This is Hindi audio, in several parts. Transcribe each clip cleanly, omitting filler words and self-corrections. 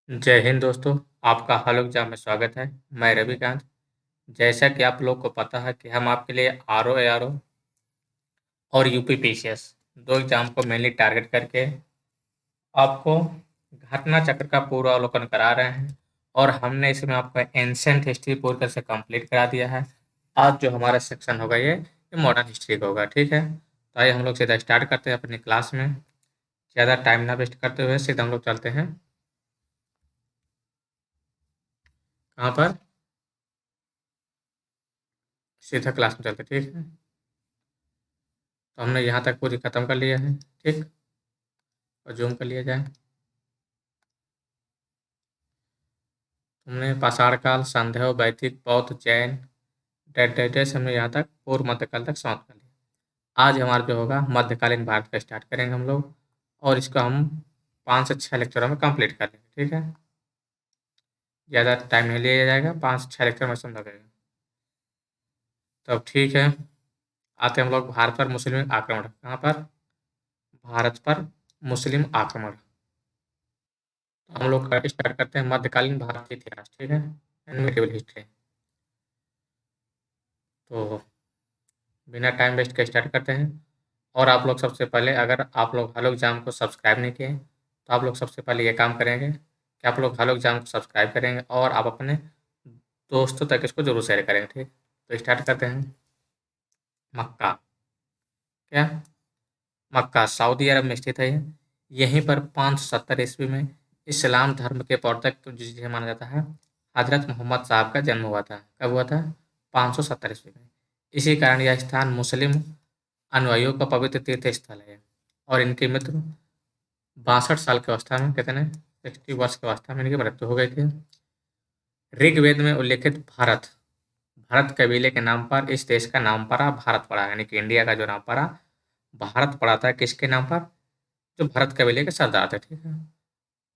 जय हिंद दोस्तों, आपका हल एग्जाम में स्वागत है। मैं रविकांत। जैसा कि आप लोग को पता है कि हम आपके लिए आरओ एआरओ और यूपी पीसीएस दो एग्जाम को मेनली टारगेट करके आपको घटना चक्र का पूर्वावलोकन करा रहे हैं और हमने इसमें आपको एंशंट हिस्ट्री पूरी तरह से कंप्लीट करा दिया है। आज जो हमारा सेक्शन होगा ये मॉडर्न हिस्ट्री का होगा, ठीक है। तो आइए हम लोग सीधा स्टार्ट करते हैं अपनी क्लास में। ज़्यादा टाइम ना वेस्ट करते हुए सीधा हम लोग चलते हैं कहाँ पर, सीधा क्लास में चलते हैं, ठीक है। तो हमने यहाँ तक पूरी खत्म कर लिया है, ठीक। और जूम कर लिया जाए। हमने पाषाण काल, संदेह, वैदिक, बौद्ध, जैन, डेटाबेस हमने यहाँ तक पूर्व मध्यकाल तक समाप्त कर लिया। आज हमारा जो होगा मध्यकालीन भारत का स्टार्ट करेंगे हम लोग और इसको हम 5 से 6 लेक्चरों में कंप्लीट कर लेंगे, ठीक है। ज़्यादा टाइम नहीं लिया जाएगा, 5 से 6 लेक्चर में समझ लगेगा। तब ठीक है, आते हम लोग भारत पर मुस्लिम आक्रमण। कहाँ पर? भारत पर मुस्लिम आक्रमण। तो हम लोग स्टार्ट करते हैं मध्यकालीन भारत के इतिहास, ठीक है, मिडिवल हिस्ट्री। तो बिना टाइम वेस्ट के स्टार्ट करते हैं। और आप लोग सबसे पहले, अगर आप लोग हलो एग्जाम को सब्सक्राइब नहीं किए तो आप लोग सबसे पहले ये काम करेंगे कि आप लोग हलो एग्जाम को सब्सक्राइब करेंगे और आप अपने दोस्तों तक इसको जरूर शेयर करेंगे, ठीक। तो स्टार्ट करते हैं। मक्का। क्या? मक्का सऊदी अरब में स्थित है। यहीं पर 570 ईस्वी में इस्लाम धर्म के प्रवर्तक, तो जिसे माना जाता है हजरत मोहम्मद साहब का जन्म हुआ था। कब हुआ था? 570 ईस्वी में। इसी कारण यह स्थान मुस्लिम अनुयायियों का पवित्र तीर्थ स्थल है और इनकी मृत्यु 62 साल की अवस्था में, कितने 60 वर्ष की अवस्था में इनकी मृत्यु हो गई थी। ऋग्वेद में उल्लेखित भारत, भारत कबीले के नाम पर इस देश का नाम पड़ा भारत पड़ा, यानी कि इंडिया का जो नाम पड़ा भारत पड़ा था। किसके नाम पर? जो भरत कबीले के सरदार थे, ठीक है।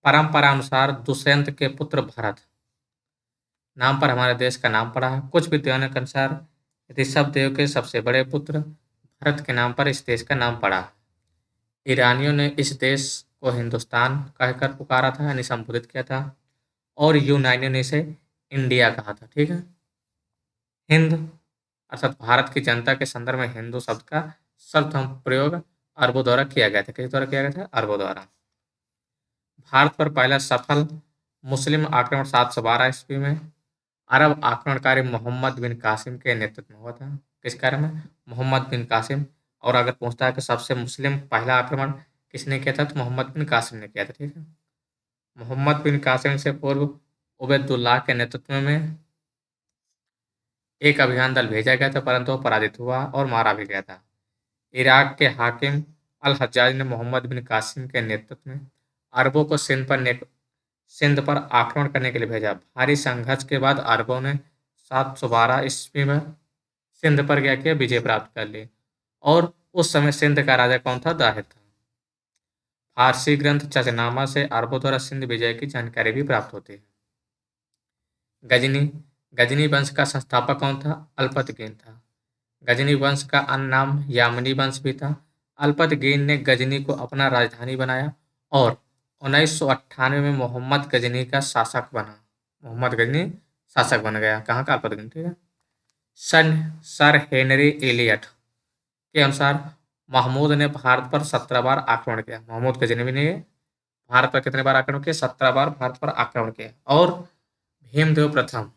परंपरा अनुसार दुष्यंत के पुत्र भरत नाम पर हमारे देश का नाम पड़ा है। कुछ विद्वानों के अनुसार ऋषभ देव के सबसे बड़े पुत्र भरत के नाम पर इस देश का नाम पड़ा। ईरानियों ने इस देश को हिंदुस्तान कहकर पुकारा था, यानी संबोधित किया था, और यूनानियों ने इसे इंडिया कहा था, ठीक है। हिंद अर्थात भारत की जनता के संदर्भ में हिंदू शब्द का सर्वप्रथम प्रयोग अरबों द्वारा किया गया था। किस द्वारा किया गया था? अरबों द्वारा। भारत पर पहला सफल मुस्लिम आक्रमण 712 ईस्वी में अरब आक्रमणकारी मोहम्मद बिन कासिम के नेतृत्व में हुआ था। किस कार्य में? मोहम्मद बिन कासिम। और अगर पूछता है कि सबसे मुस्लिम पहला आक्रमण किसने किया था, तो मोहम्मद बिन कासिम ने किया था, ठीक है। मोहम्मद बिन कासिम से पूर्व उबैदुल्लाह के नेतृत्व में एक अभियान दल भेजा गया था, परंतु वह पराजित हुआ और मारा भी गया था। इराक के हाकिम अल हज्जाज ने मोहम्मद बिन कासिम के नेतृत्व में अरबों को सिंध पर आक्रमण करने के लिए भेजा। भारी संघर्ष के बाद अरबों ने 712 ईस्वी में सिंध पर क्या किया? विजय प्राप्त कर ली। और उस समय सिंध का राजा कौन था? दाहिर था। फारसी ग्रंथ चचनामा से अरबों द्वारा सिंध विजय की जानकारी भी प्राप्त होती है। गजनी, गजनी वंश का संस्थापक कौन था? अल्पतगीन था। गजनी वंश का अन्य नाम यामनी वंश भी था। अल्पतगीन ने गजनी को अपना राजधानी बनाया और 1998 में मोहम्मद गजनी का शासक बना। मोहम्मद गजनी शासक बन गया। कहाँ का? अल्पतगीन, ठीक है। सर हेनरी एलियट के अनुसार महमूद ने भारत पर 17 बार आक्रमण किया। महमूद गजनवी ने भारत पर कितने बार आक्रमण किया? 17 बार भारत पर आक्रमण किया। और भीमदेव प्रथम,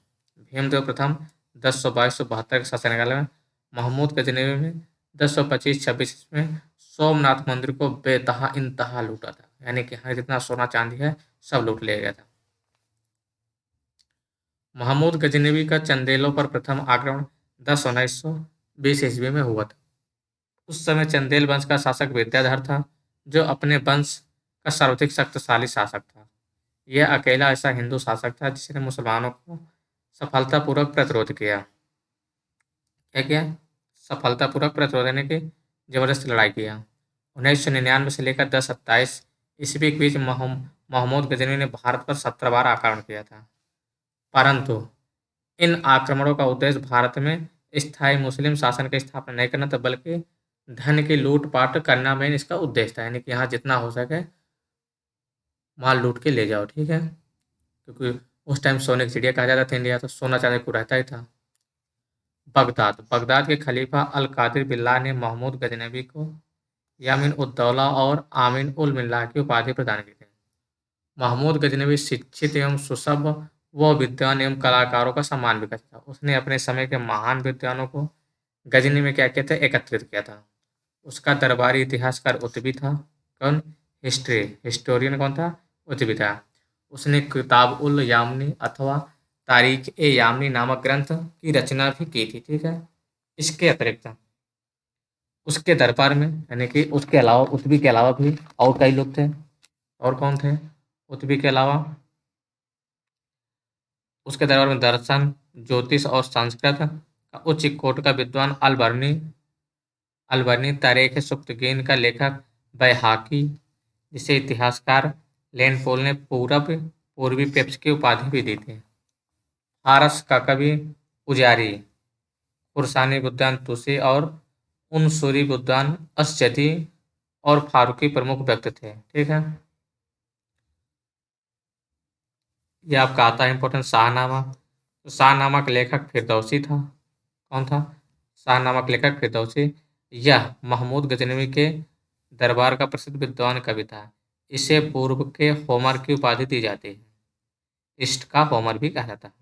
भीमदेव प्रथम 1022-1072 के शासनकाल में महमूद गजनवी में 1025-26 में सोमनाथ मंदिर को बेतहा इंतहा लूटा था, यानी कि यहाँ जितना सोना चांदी है सब लूट लिया गया था। महमूद गजनवी का चंदेलों पर प्रथम आक्रमण 10-1920 ईस्वी में हुआ था। उस समय चंदेल वंश का शासक विद्याधर था, जो अपने वंश का सर्वाधिक शक्तिशाली शासक था। यह अकेला ऐसा हिंदू शासक था जिसने मुसलमानों को सफलतापूर्वक प्रतिरोध किया। क्या किया? सफलतापूर्वक प्रतिरोध, यानी कि जबरदस्त लड़ाई किया। 1999 से लेकर 1027 ईस्वी के बीच महमूद गजनी ने भारत पर 17 बार आक्रमण किया था, परंतु इन आक्रमणों का उद्देश्य भारत में स्थायी मुस्लिम शासन की स्थापना नहीं करना था, बल्कि धन की लूटपाट करना मेन इसका उद्देश्य था, यानी कि यहाँ जितना हो सके माल लूट के ले जाओ, ठीक है। क्योंकि उस टाइम सोने की चिड़िया कहा जाता था इंडिया, तो सोना चांदी को रहता ही था। बगदाद के खलीफा अल कादिर बिल्लाह ने महमूद गजनबी को यामीन उद दौला और आमीन उल मिल्लाह की उपाधि प्रदान की थी। महमूद गजनबी शिक्षित एवं सुसभ व विद्वान एवं कलाकारों का सम्मान भी करता था। उसने अपने समय के महान विद्वानों को गजनी में क्या किया था, एकत्रित किया था। उसका दरबारी इतिहासकार उतबी था। कौन? हिस्टोरियन कौन था? उतबी था। उसने किताब उल यामनी अथवा तारीख ए यामनी नामक ग्रंथ की रचना भी की थी। ठीक है। इसके अतिरिक्त उसके दरबार में, यानी कि उसके अलावा, उतबी के अलावा भी और कई लोग थे। और कौन थे? उतबी के अलावा उसके दरबार में दर्शन, ज्योतिष और संस्कृत का उच्च कोटि का विद्वान अलबर्नी, तारीख सुख्तगीन का लेखक बैहाकी, जिसे इतिहासकार लेन पोल ने पूर्वी पेप्स की उपाधि भी दी थी। फारस का कवि उजारी, खुरसानी विद्वान तुसी और उनसूरी विद्वान असजदी और फारूकी प्रमुख व्यक्ति थे। ठीक है। ये आपका आता है इंपॉर्टेंट शाहनामा। तो शाहनामा का लेखक फिरदौसी था। कौन था? शाहनामा का लेखक फिरदौसी। यह महमूद गजनवी के दरबार का प्रसिद्ध विद्वान कवि था। इसे पूर्व के होमर की उपाधि दी जाती है। ईस्ट का होमर भी कहा जाता है।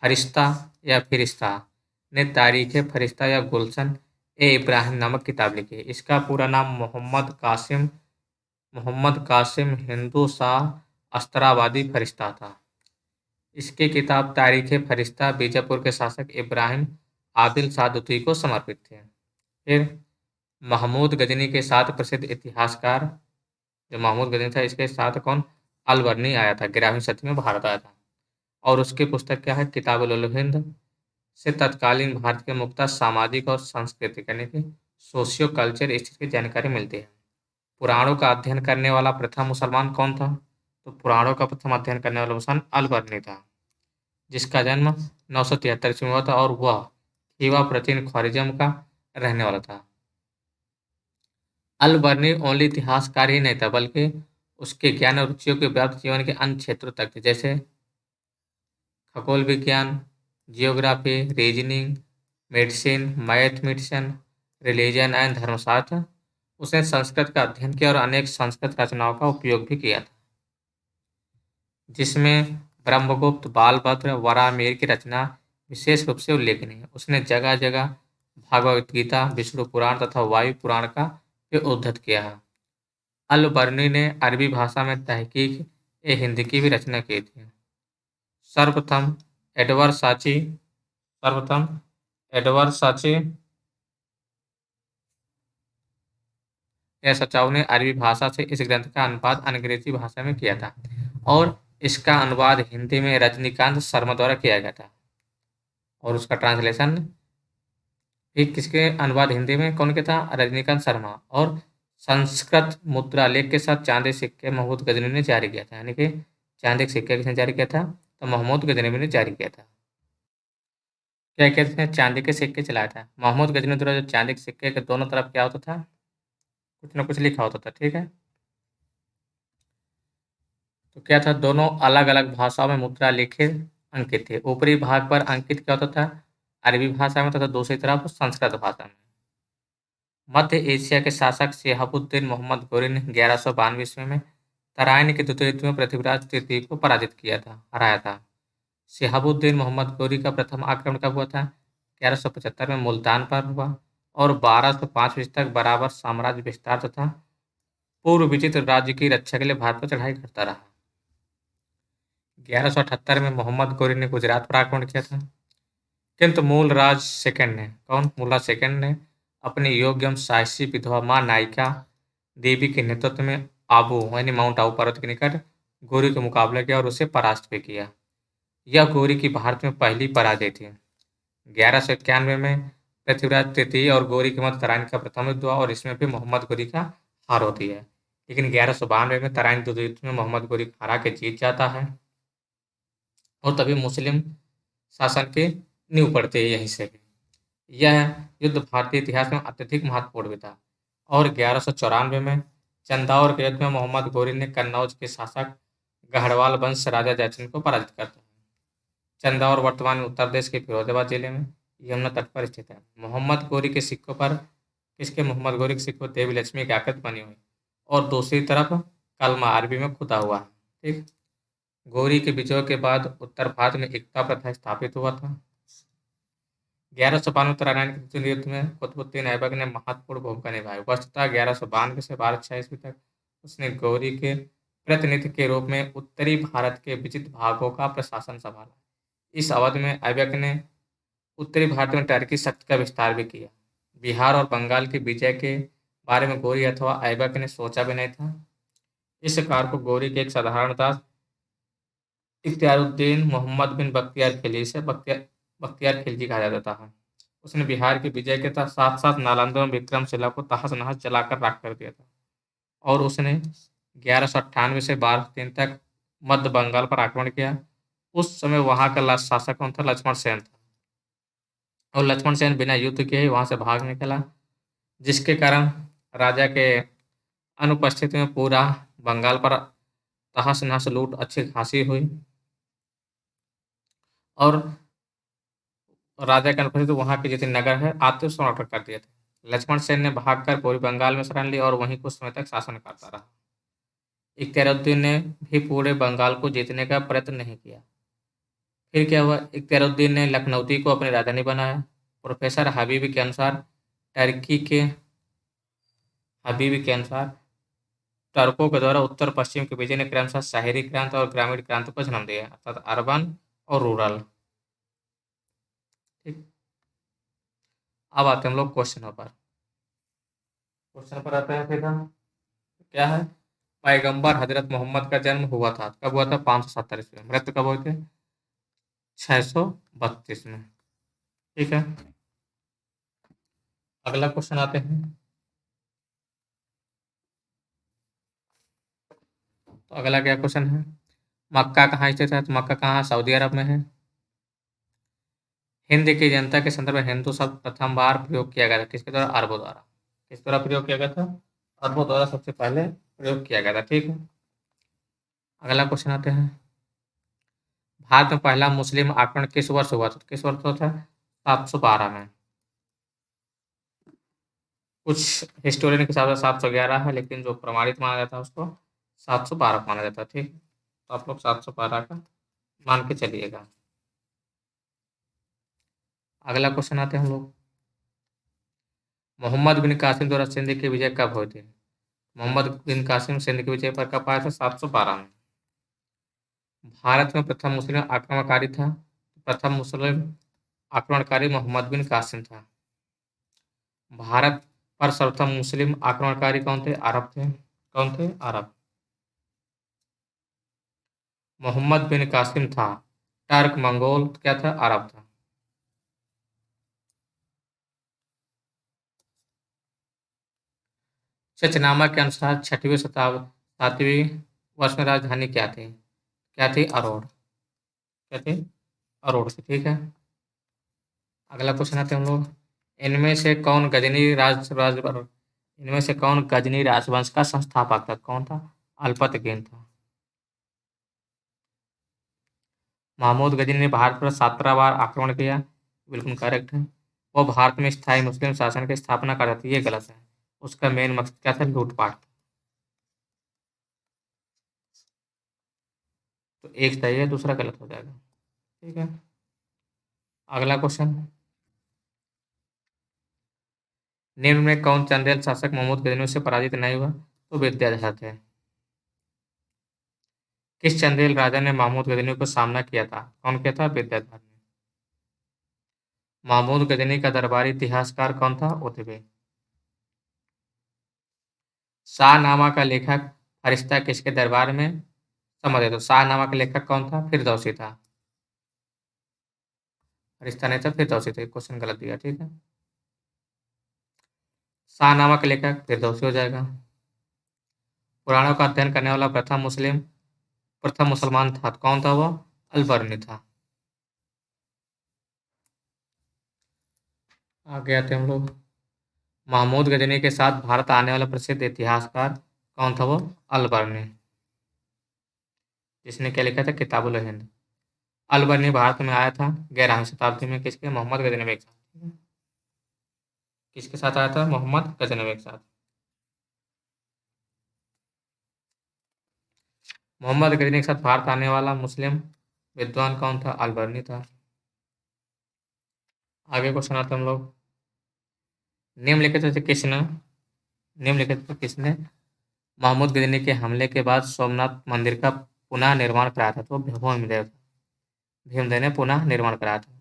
फरिश्ता या फिरिश्ता ने तारीख फरिश्ता या गुलशन ए इब्राहिम नामक किताब लिखी। इसका पूरा नाम मोहम्मद कासिम हिंदू शाह अस्तराबादी फरिश्ता था। इसकी किताब तारीख फरिश्ता बीजापुर के शासक इब्राहिम आदिल शाह द्वितीय को समर्पित थे। फिर महमूद गजनी के साथ प्रसिद्ध इतिहासकार, जो महमूद गजनी था, इसके साथ कौन? अलबर्नी आया था, 11वीं सदी में भारत आया था। और उसकी पुस्तक क्या है? किताबुल उल हिंद से तत्कालीन भारत के मुख्य सामाजिक और सांस्कृतिक, यानी कि सोशियो कल्चर स्थिति की जानकारी मिलती है। पुराणों का अध्ययन करने वाला प्रथम मुसलमान कौन था? तो पुराणों का प्रथम अध्ययन करने वाला मुसलमान अलबर्नी था, जिसका जन्म 973 ईस्वी में हुआ था और वह खीवा प्राचीन ख्वारिज्म का रहने वाला था। अलबर्नी ओनली इतिहासकार ही नहीं था, बल्कि उसके ज्ञान और रुचियों के व्याप्त जीवन के अन्य क्षेत्रों तक थे, जैसे खगोल विज्ञान, geography, reasoning, medicine, mathematics, religion and धर्मशास्त्र। उसने संस्कृत का अध्ययन किया और अनेक संस्कृत रचनाओं का उपयोग भी किया था, जिसमें ब्रह्मगुप्त, बालभद्र, वराहमिहिर की रचना विशेष रूप से उल्लेखनीय है। उसने जगह जगह भागवत गीता, विष्णु पुराण तथा वायु पुराण का भी उद्धृत किया है। अल-बर्नी ने अरबी भाषा में तहकीक ए हिंद की भी रचना की थी। सर्वप्रथम एडवर्ड साची या सचाऊ ने अरबी भाषा से इस ग्रंथ का अनुवाद अंग्रेजी भाषा में किया था और इसका अनुवाद हिंदी में रजनीकांत शर्मा द्वारा किया गया था। और उसका ट्रांसलेशन भी किसके अनुवाद हिंदी में कौन किया था? रजनीकांत शर्मा। और संस्कृत मुद्रा लेख के साथ चांदी सिक्के महमूद गजनवी ने जारी किया था, यानी कि चांदी के सिक्के किसने जारी किया था? तो महमूद गजनवी ने जारी किया था। क्या कहते हैं? चांदी के सिक्के चलाया था। महमूद गजनवी द्वारा जो चांदी के सिक्के के दोनों तरफ क्या होता था? कुछ ना कुछ लिखा होता था। ठीक है। तो क्या था? दोनों अलग अलग भाषाओं में मुद्रा लिखित अंकित थे। ऊपरी भाग पर अंकित क्या होता था? अरबी भाषा में तथा दूसरी तरफ संस्कृत भाषा में। मध्य एशिया के शासक शिहाबुद्दीन मोहम्मद गोरी ने 1192 ईस्वी में तराइन के द्वितीय युद्ध में पृथ्वीराज तृतीय को पराजित किया था, हराया था। शिहाबुद्दीन मोहम्मद गोरी का प्रथम आक्रमण कब हुआ था? 1175 में मुल्तान पर हुआ और 1205 ईस्वी तक बराबर साम्राज्य विस्तार तथा पूर्व विचित्र राज्य की रक्षा के लिए भारत पर चढ़ाई करता रहा। 1178 में मोहम्मद गोरी ने गुजरात पर आक्रमण किया था, किंतु मूलराज सेकंड ने, कौन? मूलराज सेकंड ने अपनी योग्य एवं साहसी विधवा मां नायिका देवी के नेतृत्व में आबू, यानी माउंट आबू पर्वत के निकट गोरी का मुकाबला किया और उसे परास्त भी किया। यह गोरी की भारत में पहली पराजय थी। 1191 में पृथ्वीराज तृतीय और गोरी के मध्य तराइन का प्रथम युद्ध हुआ और इसमें भी मोहम्मद गोरी का हार होती है। लेकिन 1192 में तराइन युद्ध में मोहम्मद गोरी हरा के जीत जाता है और तभी मुस्लिम शासन की नींव पड़ती है यहीं से भी। यह युद्ध भारतीय इतिहास में अत्यधिक महत्वपूर्ण भी था और 1194 में चंदाौर के युद्ध में मोहम्मद गोरी ने कन्नौज के शासक गढ़वाल वंश राजा जयचंद को पराजित करता है। चंदौर वर्तमान में उत्तर प्रदेश के फिरोजाबाद जिले में यमुना तट पर स्थित है। मोहम्मद गोरी के सिक्कों पर मोहम्मद गोरी के सिक्कों पर देवी लक्ष्मी की आकृति बनी हुई और दूसरी तरफ कलमा अरबी में खुदा हुआ है। ठीक। गोरी के विजय के बाद उत्तर भारत में एकता प्रथा स्थापित हुआ था। 1192 उत्तरायण के द्वितीय युद्ध में कुतुबुद्दीन ऐबक ने महत्वपूर्ण भूमिका निभाई। वस्तुतः 1192 से 1206 ईस्वी तक उसने गौरी के प्रतिनिधि के रूप में उत्तरी भारत के विचित्र भागों का प्रशासन संभाला। इस अवधि में ऐबक ने उत्तरी भारत में टर्की शक्ति का विस्तार भी किया। बिहार और बंगाल की विजय के बारे में गौरी अथवा ऐबक ने सोचा भी नहीं था। इस कार्य को गौरी के एक साधारण दास इख्तियारुद्दीन मोहम्मद बिन बख्तियार खिलजी से बख्तियार खिलजी कहा जाता है। उसने बिहार की विजय के साथ साथ नालंदा में विक्रमशिला को तहस नहस जलाकर राख कर दिया था और उसने 1198 से 1203 तक मध्य बंगाल पर आक्रमण किया। उस समय वहां का शासक कौन था? लक्ष्मण सेन था और लक्ष्मण सेन बिना युद्ध के ही वहां से भाग निकला, जिसके कारण राजा के अनुपस्थिति में पूरा बंगाल पर तहस नहस लूट अच्छी खासी हुई और राजा के अनुपस्थित वहां के जितने नगर है आत्मसमर्पण कर दिए थे। लक्ष्मण सेन ने भागकर पूरी बंगाल में शरण ली और वहीं कुछ समय तक शासन करता रहा। इख्तियारुद्दीन ने भी पूरे बंगाल को जीतने का प्रयत्न नहीं किया। फिर क्या हुआ? इख्तियारुद्दीन ने लखनऊती को अपनी राजधानी बनाया। प्रोफेसर हबीबी के अनुसार टर्की के हबीबी के अनुसार टर्कों के द्वारा उत्तर पश्चिम के विजय ने क्रमशः शहरी क्रांति और ग्रामीण क्रांति को जन्म दिया, अर्थात अर्बन और रूरल। ठीक। अब आते हैं हम लोग क्वेश्चनों पर। क्वेश्चन पर आते हैं सीधा। क्या है? पैगंबर हजरत मोहम्मद का जन्म हुआ था, कब हुआ था? 570 ईस्वी में। मृत्यु कब हुई थी? 632 में। ठीक है। अगला क्वेश्चन आते हैं। तो अगला क्या क्वेश्चन है? मक्का कहाँ स्थित है? तो मक्का कहाँ? सऊदी अरब में है। हिंद की जनता के संदर्भ में हिंदू शब्द प्रथम बार प्रयोग किया गया था, किसके द्वारा? अरबों द्वारा। किस द्वारा प्रयोग किया गया था? अरबों द्वारा सबसे पहले प्रयोग किया गया था। ठीक है। अगला क्वेश्चन आते हैं। भारत में पहला मुस्लिम आक्रमण किस वर्ष हुआ था? किस वर्ष हुआ था? 712 में। कुछ हिस्टोरियन के हिसाब से 711 है, लेकिन जो प्रमाणित माना जाता है उसको 712 माना जाता है। ठीक। तो आप लोग 712 का मान के चलिएगा। अगला क्वेश्चन आते हैं हम लोग। मोहम्मद बिन कासिम द्वारा सिंध की विजय कब हुई थी? मोहम्मद बिन कासिम सिंध की विजय पर कब आया था? 712 में। भारत में प्रथम मुस्लिम आक्रमणकारी था, प्रथम मुस्लिम आक्रमणकारी मोहम्मद बिन कासिम था। भारत पर सर्वप्रथम मुस्लिम आक्रमणकारी कौन थे? अरब थे। कौन थे? अरब। मोहम्मद बिन कासिम था टर्क, मंगोल, क्या था? अरब था। चचनामा के अनुसार 6वीं शताब्दी 7वीं वर्ष में राजधानी क्या थी? क्या थी? अरोड़। क्या थी? अरोड़ थी। ठीक है। अगला क्वेश्चन आते हैं हम लोग। इनमें से कौन गजनी इनमें से कौन गजनी राजवंश का संस्थापक था? कौन था? अल्पतगीन था। महमूद गजनी ने भारत पर 17 बार आक्रमण किया, बिल्कुल करेक्ट है। वो भारत में स्थायी मुस्लिम शासन की स्थापना कर रहा था, ये गलत है। उसका मेन मकसद क्या था? लूटपाट। तो एक सही है, दूसरा गलत हो जाएगा। ठीक है। अगला क्वेश्चन। निम्न में कौन चंदेल शासक महमूद गजनी से पराजित नहीं हुआ? तो विद्याधर थे। किस चंदेल राजा ने महमूद गजनी को सामना किया था? कौन किया था? विद्याधर ने। महमूद गजनी का दरबारी इतिहासकार कौन था? उतबे। शाहनामा का लेखक फरिश्ता किसके दरबार में समझ गए? तो शाहनामा का लेखक कौन था? फिरदौसी था। फरिश्ता नहीं था, फिरदौसी थे। क्वेश्चन गलत दिया। ठीक है। शाहनामा का लेखक फिरदौसी हो जाएगा। पुराणों का अध्ययन करने वाला प्रथम मुसलमान था, कौन था वो? अल-बर्नी था। आगे आते हैं हम लोग। महमूद गजनी के साथ भारत आने वाला प्रसिद्ध इतिहासकार कौन था? वो अल-बर्नी। जिसने क्या लिखा था, किताबुल हिंद। अल बर्नी भारत में आया था 11वीं शताब्दी में, किसके, मोहम्मद गजनवी के साथ। किसके साथ आया था, मोहम्मद गजनवी के साथ। मोहम्मद गजनवी के साथ भारत आने वाला मुस्लिम विद्वान कौन था, अल बर्नी था। आगे क्वेश्चन आते हैं हम लोग। निम्नलिखित में से किसने निम्नलिखित में किसने महमूद गजनी के हमले के बाद सोमनाथ मंदिर का पुनः निर्माण कराया था, तो भीमदेव था। भीमदेव ने पुनः निर्माण कराया था।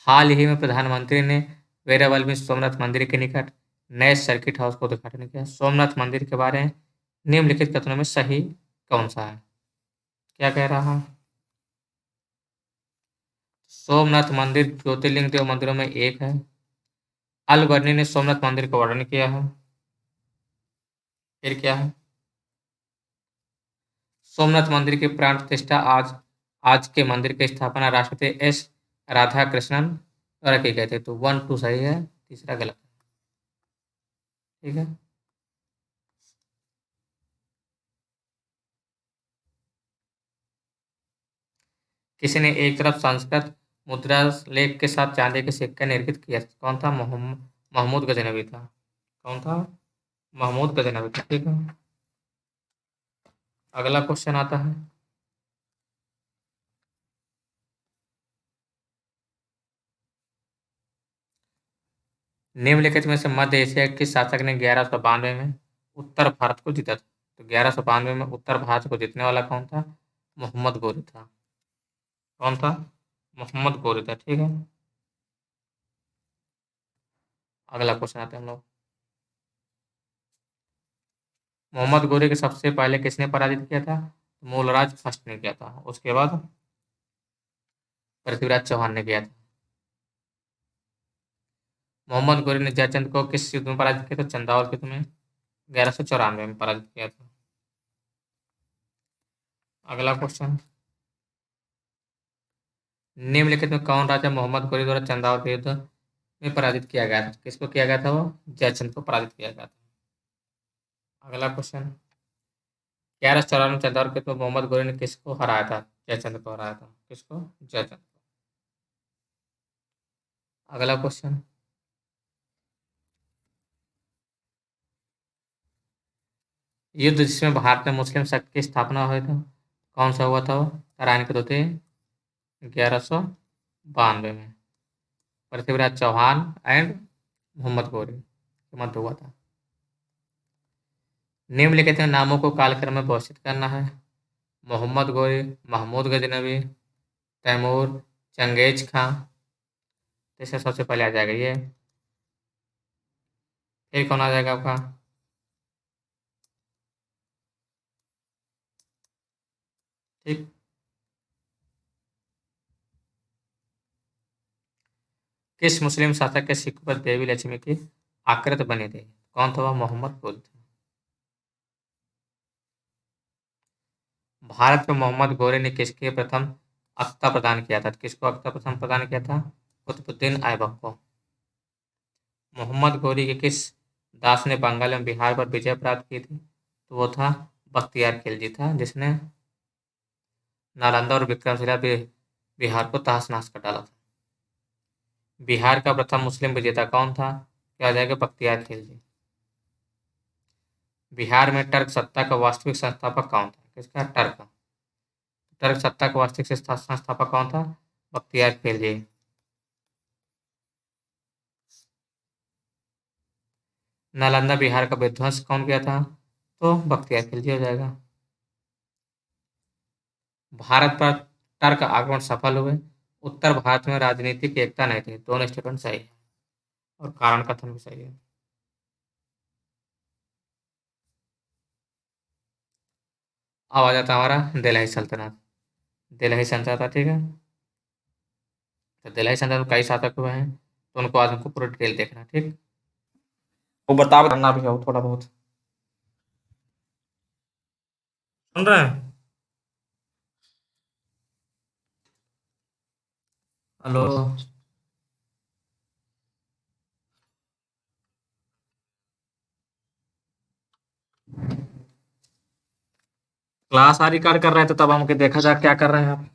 हाल ही में प्रधानमंत्री ने वेरावल में सोमनाथ मंदिर के निकट नए सर्किट हाउस का उद्घाटन किया। सोमनाथ मंदिर के बारे में निम्नलिखित कथनों में सही कौन सा है? क्या कह रहा है? सोमनाथ मंदिर ज्योतिर्लिंग देव मंदिरों में एक है। अल बर्नी ने सोमनाथ मंदिर का वर्णन किया है। फिर क्या है? सोमनाथ मंदिर की प्राण प्रतिष्ठा आज आज के मंदिर की स्थापना राष्ट्रपति एस राधाकृष्णन द्वारा की गई थी। तो 1-2 सही है, तीसरा गलत है। ठीक है। किसी ने एक तरफ संस्कृत मुद्रा लेख के साथ चांदी के सिक्के निर्मित किया, कौन था? महमूद गजनवी था। कौन था? महमूद गजनवी था। ठीक है। अगला क्वेश्चन आता है। निम्नलिखित में से मध्य एशिया के शासक ने 1192 में उत्तर भारत को जीता था। तो 1192 में उत्तर भारत को जीतने वाला कौन था? मोहम्मद गोरी था। कौन था? मोहम्मद गोरी था। ठीक है। अगला क्वेश्चन आते हैं हम लोग। मोहम्मद गोरी के सबसे पहले किसने पराजित किया था? मूलराज फर्स्ट ने किया था। उसके बाद पृथ्वीराज चौहान ने किया था। मोहम्मद गोरी ने जयचंद को किस युद्ध में पराजित किया था? चंदावल युद्ध में 1194 में पराजित किया था। अगला क्वेश्चन। निम्नलिखित में कौन राजा मोहम्मद गोरी द्वारा चंदावल के युद्ध में पराजित किया गया था? किसको किया गया था? वो जयचंद को पराजित किया गया था। अगला क्वेश्चन। 1194 चंदावल के युद्ध में मोहम्मद गोरी ने किसको हराया था? जयचंद को हराया था। किसको? जयचंद को। अगला क्वेश्चन। युद्ध जिसमें भारत में मुस्लिम शक्ति की स्थापना हुई था, कौन सा हुआ था? वो तराइन के द्वितीय 1192 में पृथ्वीराज चौहान एंड मोहम्मद गोरी के मध्य हुआ था। निम्नलिखित नामों को कालक्रम में व्यवस्थित करना है। मोहम्मद गोरी, महमूद गजनवी, तैमूर, चंगेज खां। इससे सबसे पहले आ जाएगा ये। फिर कौन आ जाएगा आपका? ठीक। किस मुस्लिम शासक के सिक्कों पर देवी लक्ष्मी की आकृति बनी थी? कौन था? वह मोहम्मद गोरी था। भारत में मोहम्मद गोरी ने किसके प्रथम अख्ता प्रदान किया था? किसको अख्ता प्रथम प्रदान किया था? कुतुबुद्दीन ऐबक को। मोहम्मद गोरी के किस दास ने बंगाल एवं बिहार पर विजय प्राप्त की थी? तो वो था बख्तियार खिलजी था, जिसने नालंदा और विक्रमशिला बिहार को तहस नहस कर डाला था। बिहार का प्रथम मुस्लिम विजेता कौन था? क्या आ जाएगा? बख्तियार खिलजी। बिहार में टर्क सत्ता का वास्तविक संस्थापक कौन था? किसका? टर्क। टर्क सत्ता का वास्तविक संस्थापक कौन था? बख्तियार खिलजी। नालंदा बिहार का विध्वंस कौन किया था? तो बख्तियार खिलजी हो जाएगा। भारत पर टर्क आक्रमण सफल हुए। उत्तर भारत में राजनीतिक एकता नहीं थी। दोनों स्टेटमेंट सही है और कारण कथन भी सही है। अब आ जाता है हमारा दिल्ही सल्तनत। दिल्ही सल्तनत, ठीक है। तो दिल्ही सल्तनत में कई शासक हुए हैं, तो उनको आज हमको पूरा डिटेल देखना है। ठीक। वो बता करना भी हो थोड़ा बहुत। सुन रहे हैं? हेलो। क्लास आ रिकॉर्ड कर रहे थे तब हमके देखा जा क्या कर रहे हैं आप।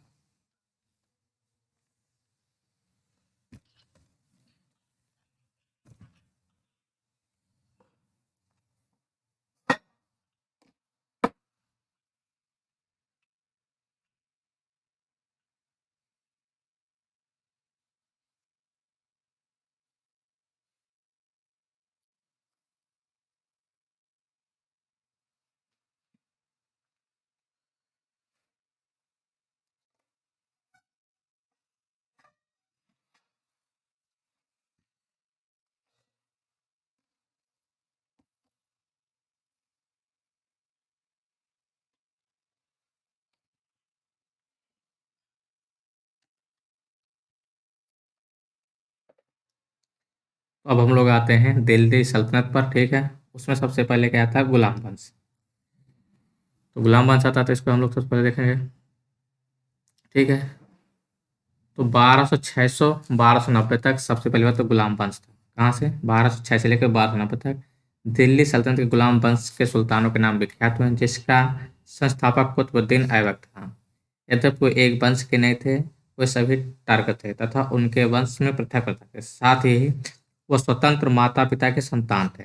अब हम लोग आते हैं दिल्ली सल्तनत पर, ठीक है। उसमें सबसे पहले क्या था, गुलाम वंश। तो गुलाम वंश आता था, इसको हम लोग सबसे पहले देखेंगे, ठीक है। तो 1200 से 1290 तक सबसे पहली बात तो गुलाम वंश था। कहाँ से? 1206 से लेकर 1290 तक दिल्ली सल्तनत के गुलाम वंश के सुल्तानों के नाम विख्यात हुए हैं, जिसका संस्थापक कुतुबुद्दीन ऐबक था। यद्यपि वो एक वंश के नहीं थे, वे सभी टारगत थे तथा उनके वंश में पृथक पृथक थे। साथ ही वो स्वतंत्र माता पिता के संतान थे।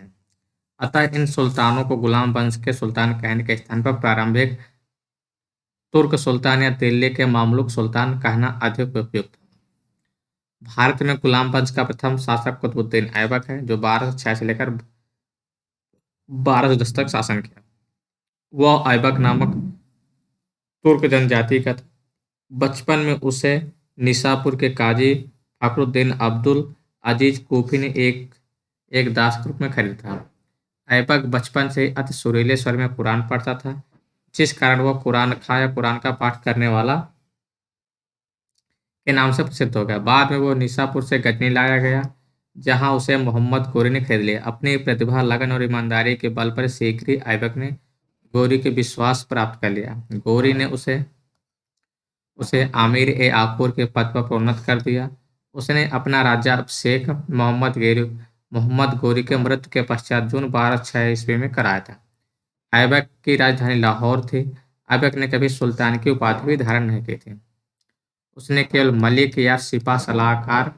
अतः इन सुल्तानों को गुलाम वंश के सुल्तान कहने के स्थान पर प्रारंभिक तुर्क सुल्तान या दिल्ली के मामलुक सुल्तान कहना अधिक उपयुक्त है। भारत में गुलाम वंश का प्रथम शासक कुतुबुद्दीन ऐबक है, जो 1206 से लेकर 1210 तक शासन किया। वह ऐबक नामक तुर्क जनजाति का था। बचपन में उसे निशापुर के काजी फखरुद्दीन अब्दुल अजीज कूफी ने एक एक दास के रूप में खरीदा था। ऐबक बचपन से ही अति सुरीले स्वर में कुरान पढ़ता था, जिस कारण वह कुरान खां या कुरान का पाठ करने वाला के नाम से प्रसिद्ध हो गया। बाद में वो निशापुर से गजनी लाया गया, जहां उसे मोहम्मद गोरी ने खरीद लिया। अपनी प्रतिभा, लगन और ईमानदारी के बल पर शीघ्र ही ऐबक ने गोरी के विश्वास प्राप्त कर लिया। गोरी ने उसे उसे आमिर ए आकोर के पद पर प्रोन्नत कर दिया। उसने अपना राज्याभिषेक मोहम्मद गोरी के मृत्यु के पश्चात जून 1206 ईस्वी में कराया था। ऐबक की राजधानी लाहौर थी। ऐबक ने कभी सुल्तान की उपाधि भी धारण नहीं की थी। उसने केवल मलिक या सिपा सलाहकार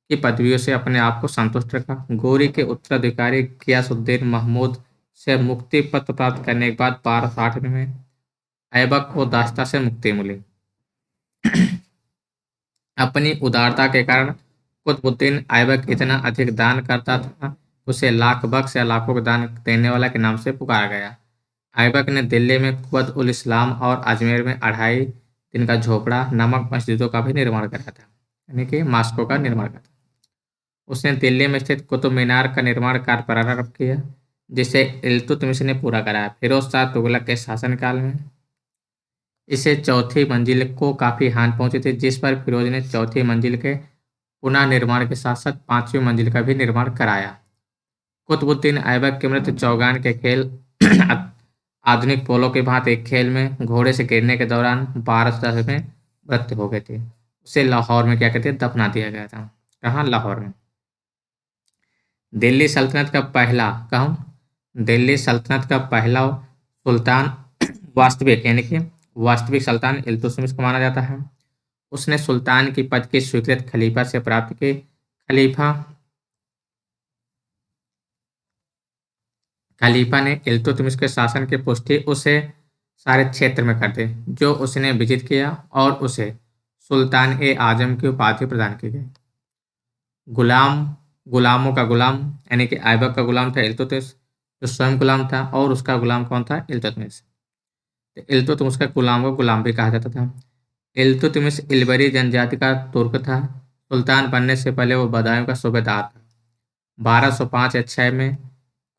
की पदवियों से अपने आप को संतुष्ट रखा। गोरी के उत्तराधिकारी गियासुद्दीन महमूद से मुक्ति पत्र प्राप्त करने के बाद 1260 में ऐबक को दास्ता से मुक्ति मिली। अपनी उदारता के कारण कुतुबुद्दीन ऐबक इतना अधिक दान करता था, उसे लाख बख्श या लाखों का दान देने वाला के नाम से पुकारा गया। ऐबक ने दिल्ली में कुवत उल इस्लाम और अजमेर में 2.5 दिन का झोपड़ा नामक मस्जिदों का भी निर्माण करा था, यानी कि मस्जिदों का निर्माण करा था। उसने दिल्ली में स्थित कुतुब मीनार का निर्माण कार्य प्रारंभ किया, जिसे इल्तुतमिश ने पूरा कराया। फिरोज शाह तुगलक के शासनकाल में इसे चौथी मंजिल को काफी हानि पहुंची थी, जिस पर फिरोज ने चौथी मंजिल के पुनः निर्माण के साथ साथ 5वीं मंजिल का भी निर्माण कराया। कुतुबुद्दीन ऐबक की मृत्यु चौगान के खेल आधुनिक पोलो के भांति एक खेल में घोड़े से गिरने के दौरान 1210 में मृत्यु हो गई थी। उसे लाहौर में क्या कहते हैं, दफना दिया गया था। कहाँ? लाहौर में। दिल्ली सल्तनत का पहला दिल्ली सल्तनत का पहला सुल्तान वास्तविक यानी कि वास्तविक सुल्तान इल्तुतमिश को माना जाता है। उसने सुल्तान की पद की स्वीकृत खलीफा से प्राप्त की। खलीफा ने इल्तुतमिश के शासन की पुष्टि उसे सारे क्षेत्र में कर दी जो उसने विजित किया, और उसे सुल्तान ए आजम की उपाधि प्रदान की गई। गुलाम गुलामों का गुलाम यानी कि ऐबक का गुलाम था इल्तुतमिश, जो स्वयं गुलाम था, और उसका गुलाम कौन था? इल्तुतमिश। तो इल्तुतमिश का गुलाम को गुलाम भी कहा जाता था। इल्तुतमिश इलबरी जनजाति का तुर्क था। सुल्तान बनने से पहले वो बदायूं का सूबेदार था। 1205 या 6 में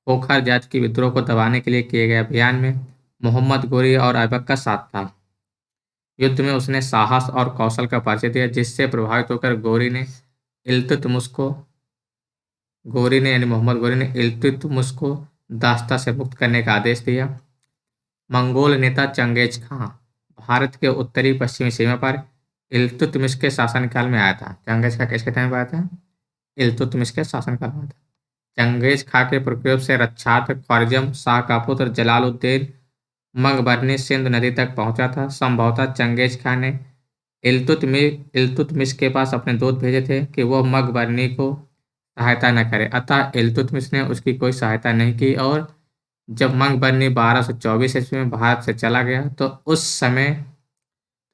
खोखर जाति की विद्रोह को दबाने के लिए किए गए अभियान में मोहम्मद गोरी और ऐबक का साथ था। युद्ध में उसने साहस और कौशल का परिचय दिया, जिससे प्रभावित होकर इल्तुतमिश को मोहम्मद गोरी ने इल्तुतमिश को दास्ता से मुक्त करने का आदेश दिया। मंगोल नेता चंगेज खां भारत के उत्तरी पश्चिमी सीमा पर इल्तुतमिश के शासनकाल में आया था। चंगेज खां किसके टाइम पर आया था? इल्तुतमिश के शासनकाल में आया था। चंगेज खां के प्रकोप से रक्षार्थ ख्वारिज़म शाह का पुत्र जलालुद्दीन मकबरनी सिंध नदी तक पहुंचा था। संभवतः चंगेज खान ने इल्तुतमिश के पास अपने दूत भेजे थे कि वह मकबरनी को सहायता न करे, अतः इल्तुतमिश ने उसकी कोई सहायता नहीं की। और जब मकबरनी 1224 ईस्वी में भारत से चला गया तो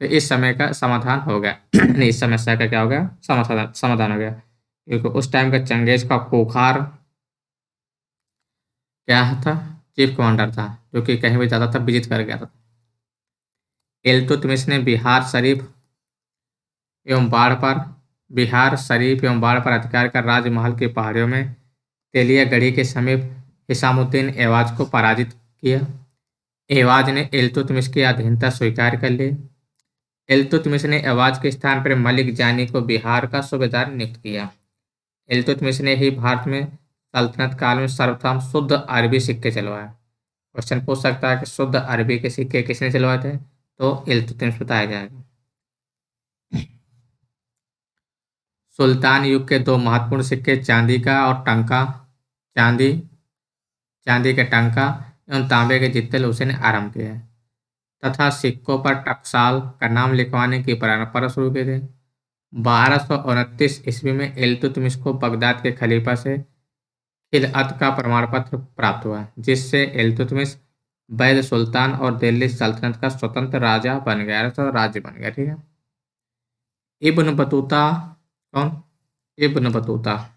इस समय का समाधान हो गया। नहीं, इस समस्या का क्या हो गया? समाधान हो गया, क्योंकि उस टाइम का चंगेज का खोखार क्या था? चीफ कमांडर था, जो कि कहीं भी जाता था विजित कर गया था। इल्तुतमिश ने एवं बाढ़ पर बिहार शरीफ एवं बाढ़ पर अधिकार कर राजमहल की पहाड़ियों में तेलिया गढ़ी के समीप हिसामुद्दीन एवाज को पराजित किया। एवाज ने इल्तुतमिश की अधीनता स्वीकार कर ली। इल्तुतमिश ने एवाज के स्थान पर मलिक जानी को बिहार का सूबेदार नियुक्त किया। इल्तुतमिश ने ही भारत में सल्तनत काल में सर्वप्रथम शुद्ध अरबी सिक्के चलवाए। क्वेश्चन पूछ सकता है कि शुद्ध अरबी के सिक्के किसने चलवाए थे? तो इल्तुतमिश बताया जाएगा। सुल्तान युग के दो महत्वपूर्ण सिक्के चांदी चांदी के टंका एवं तांबे के जित्तल उसने आरंभ किए तथा सिक्कों पर टकसाल का नाम लिखवाने की परंपरा शुरू की थी। 1229 ईस्वी में इल्तुतमिश को बगदाद के खलीफा से खिलअत का प्रमाण पत्र प्राप्त हुआ, जिससे इल्तुतमिश वैध सुल्तान और दिल्ली सल्तनत का स्वतंत्र राजा बन गया, तो राज्य बन गया। ठीक है। इब्न बतूता कौन? इब्न बतूता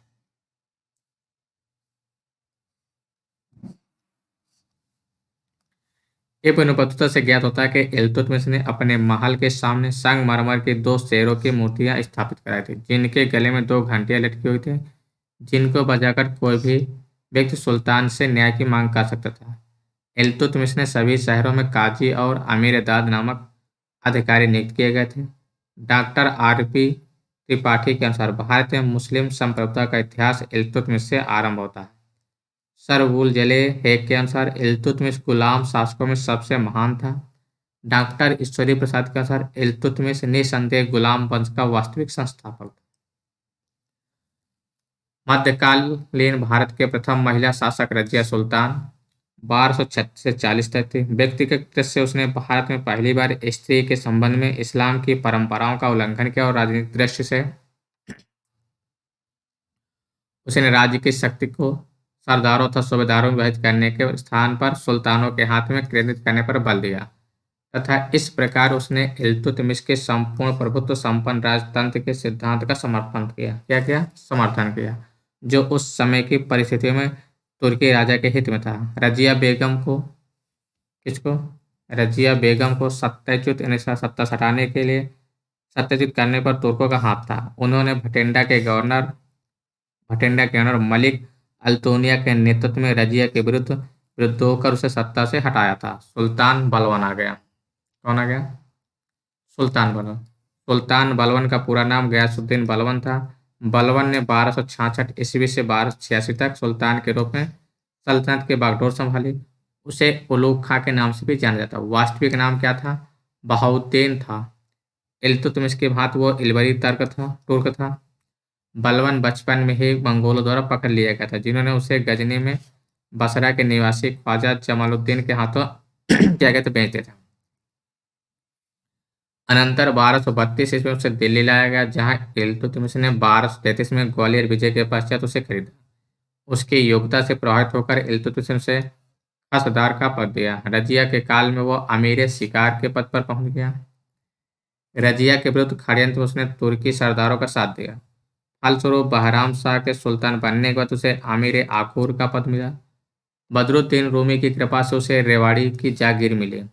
इब्न बतूता से ज्ञात होता है कि इल्तुतमिश ने अपने महल के सामने संगमरमर की दो शेरों की मूर्तियां स्थापित कराई थी, जिनके गले में दो घंटियां लटकी हुई थी, जिनको बजाकर कोई भी व्यक्ति सुल्तान से न्याय की मांग कर सकता था। इल्तुतमिश ने सभी शहरों में काजी और अमीर दाद नामक अधिकारी नियुक्त किए गए थे। Doctor RP. त्रिपाठी के अनुसार भारतीय मुस्लिम संप्रभुता का इतिहास इल्तुतमिश से आरंभ होता है। सर वुलजले हेग के अनुसार इल्तुतमिश गुलाम शासकों में सबसे महान था। डॉक्टर ईश्वरी प्रसाद के अनुसार इल्तुतमिश निसंदेह गुलाम वंश का वास्तविक संस्थापक था। मध्यकालीन भारत के प्रथम महिला शासक रजिया सुल्तान 1236 से 40 तक थी। व्यक्तिगत दृष्टि से उसने भारत में पहली बार स्त्री के संबंध में इस्लाम की परंपराओं का उल्लंघन किया और राजनीतिक दृष्टि से उसने राज्य की शक्ति को सरदारों तथा सूबेदारों में विभाजित करने के स्थान पर सुल्तानों के हाथ में केंद्रित करने पर बल दिया तथा इस प्रकार उसने इल्तुतमिश के संपूर्ण प्रभुत्व संपन्न राजतंत्र के सिद्धांत का समर्थन किया। क्या किया? समर्थन किया, जो उस समय की परिस्थितियों में तुर्की राजा के हित में था। रजिया बेगम को सत्याच्युत सत्ता हटाने के लिए सत्याच्युत करने पर तुर्कों का हाथ था। उन्होंने भटिंडा के गवर्नर मलिक अल्तूनिया के नेतृत्व में रजिया के विरुद्ध होकर उसे सत्ता से हटाया था। सुल्तान बलवन आ गया। कौन आ गया? सुल्तान बलवन का पूरा नाम गयासुद्दीन बलवन था। बलवन ने 1266 ईस्वी से 1286 तक सुल्तान के रूप में सल्तनत की बागडोर संभाली। उसे उलूग खां के नाम से भी जाना जाता। वास्तविक नाम क्या था? बहाउद्दीन था। इल्तुतमिश के भांति वो इल्बरी तुर्क था। बलवन बचपन में ही मंगोलों द्वारा पकड़ लिया गया था, जिन्होंने उसे गजनी में बसरा के निवासी ख्वाजा जमालुद्दीन के हाथों क्या कहते बेच दिया था। अनंतर 1232 ईस्वी में उसे दिल्ली लाया गया, जहां इल्तुतमिश ने 1233 में ग्वालियर विजय के पश्चात उसे खरीदा। उसकी योग्यता से प्रभावित होकर इल्तुतमिश ने उसे खासदार का पद दिया। रजिया के काल में वह अमीर शिकार के पद पर पहुंच गया। रजिया के विरुद्ध षड्यंत्र में उसने तुर्की सरदारों का साथ दिया। फलस्वरूप बहराम शाह के सुल्तान बनने के बाद उसे अमीर आखूर का पद मिला। बदरुद्दीन रूमी की कृपा से उसे रेवाड़ी की जागीर मिली।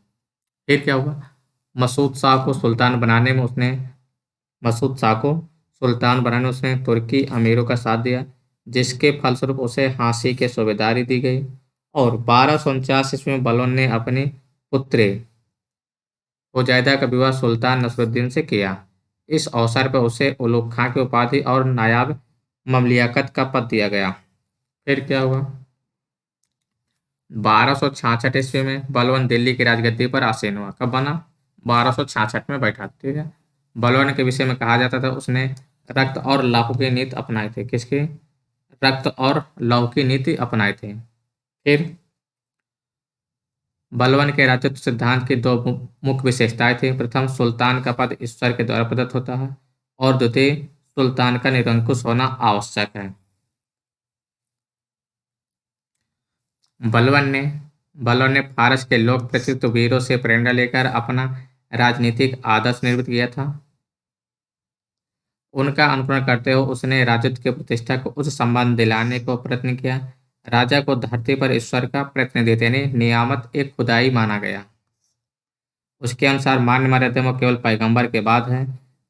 फिर क्या हुआ? मसूद शाह को सुल्तान बनाने में उसने तुर्की अमीरों का साथ दिया, जिसके फलस्वरूप उसे हांसी के सूबेदारी दी गई। और 1249 ईस्वी में बलवन ने अपनी पुत्री हुजैदा का विवाह सुल्तान नसरुद्दीन से किया। इस अवसर पर उसे उलूग खां की उपाधि और नायाब ममलियाकत का पद दिया गया। फिर क्या हुआ? 1266 ईस्वी में बलवन दिल्ली की राजगद्दी पर आसीन हुआ। कब बना? 1266 में बैठा। ठीक है। बलवन के विषय में कहा जाता था उसने रक्त और लहू की नीति अपनाई थी। किसकी? रक्त और लहू की नीति अपनाई थी। फिर बलवन के राजत्व सिद्धांत की दो मुख्य विशेषताएं थी। प्रथम, सुल्तान का पद ईश्वर के द्वारा प्रदत्त होता है, और द्वितीय, सुल्तान का निरंकुश होना आवश्यक है। बलवन ने बलवन ने फारस के लोक प्रतिष्ठित वीरों से प्रेरणा लेकर अपना राजनीतिक आदर्श निर्मित किया था। उनका अनुकरण करते हुए उसने राजत्व की प्रतिष्ठा को उच्च सम्मान दिलाने को प्रयत्न किया। राजा को धरती पर ईश्वर का प्रतिनिधित्व यानी नियामत एक खुदाई माना गया। उसके अनुसार मान्य मर्यादा में केवल पैगंबर के बाद है।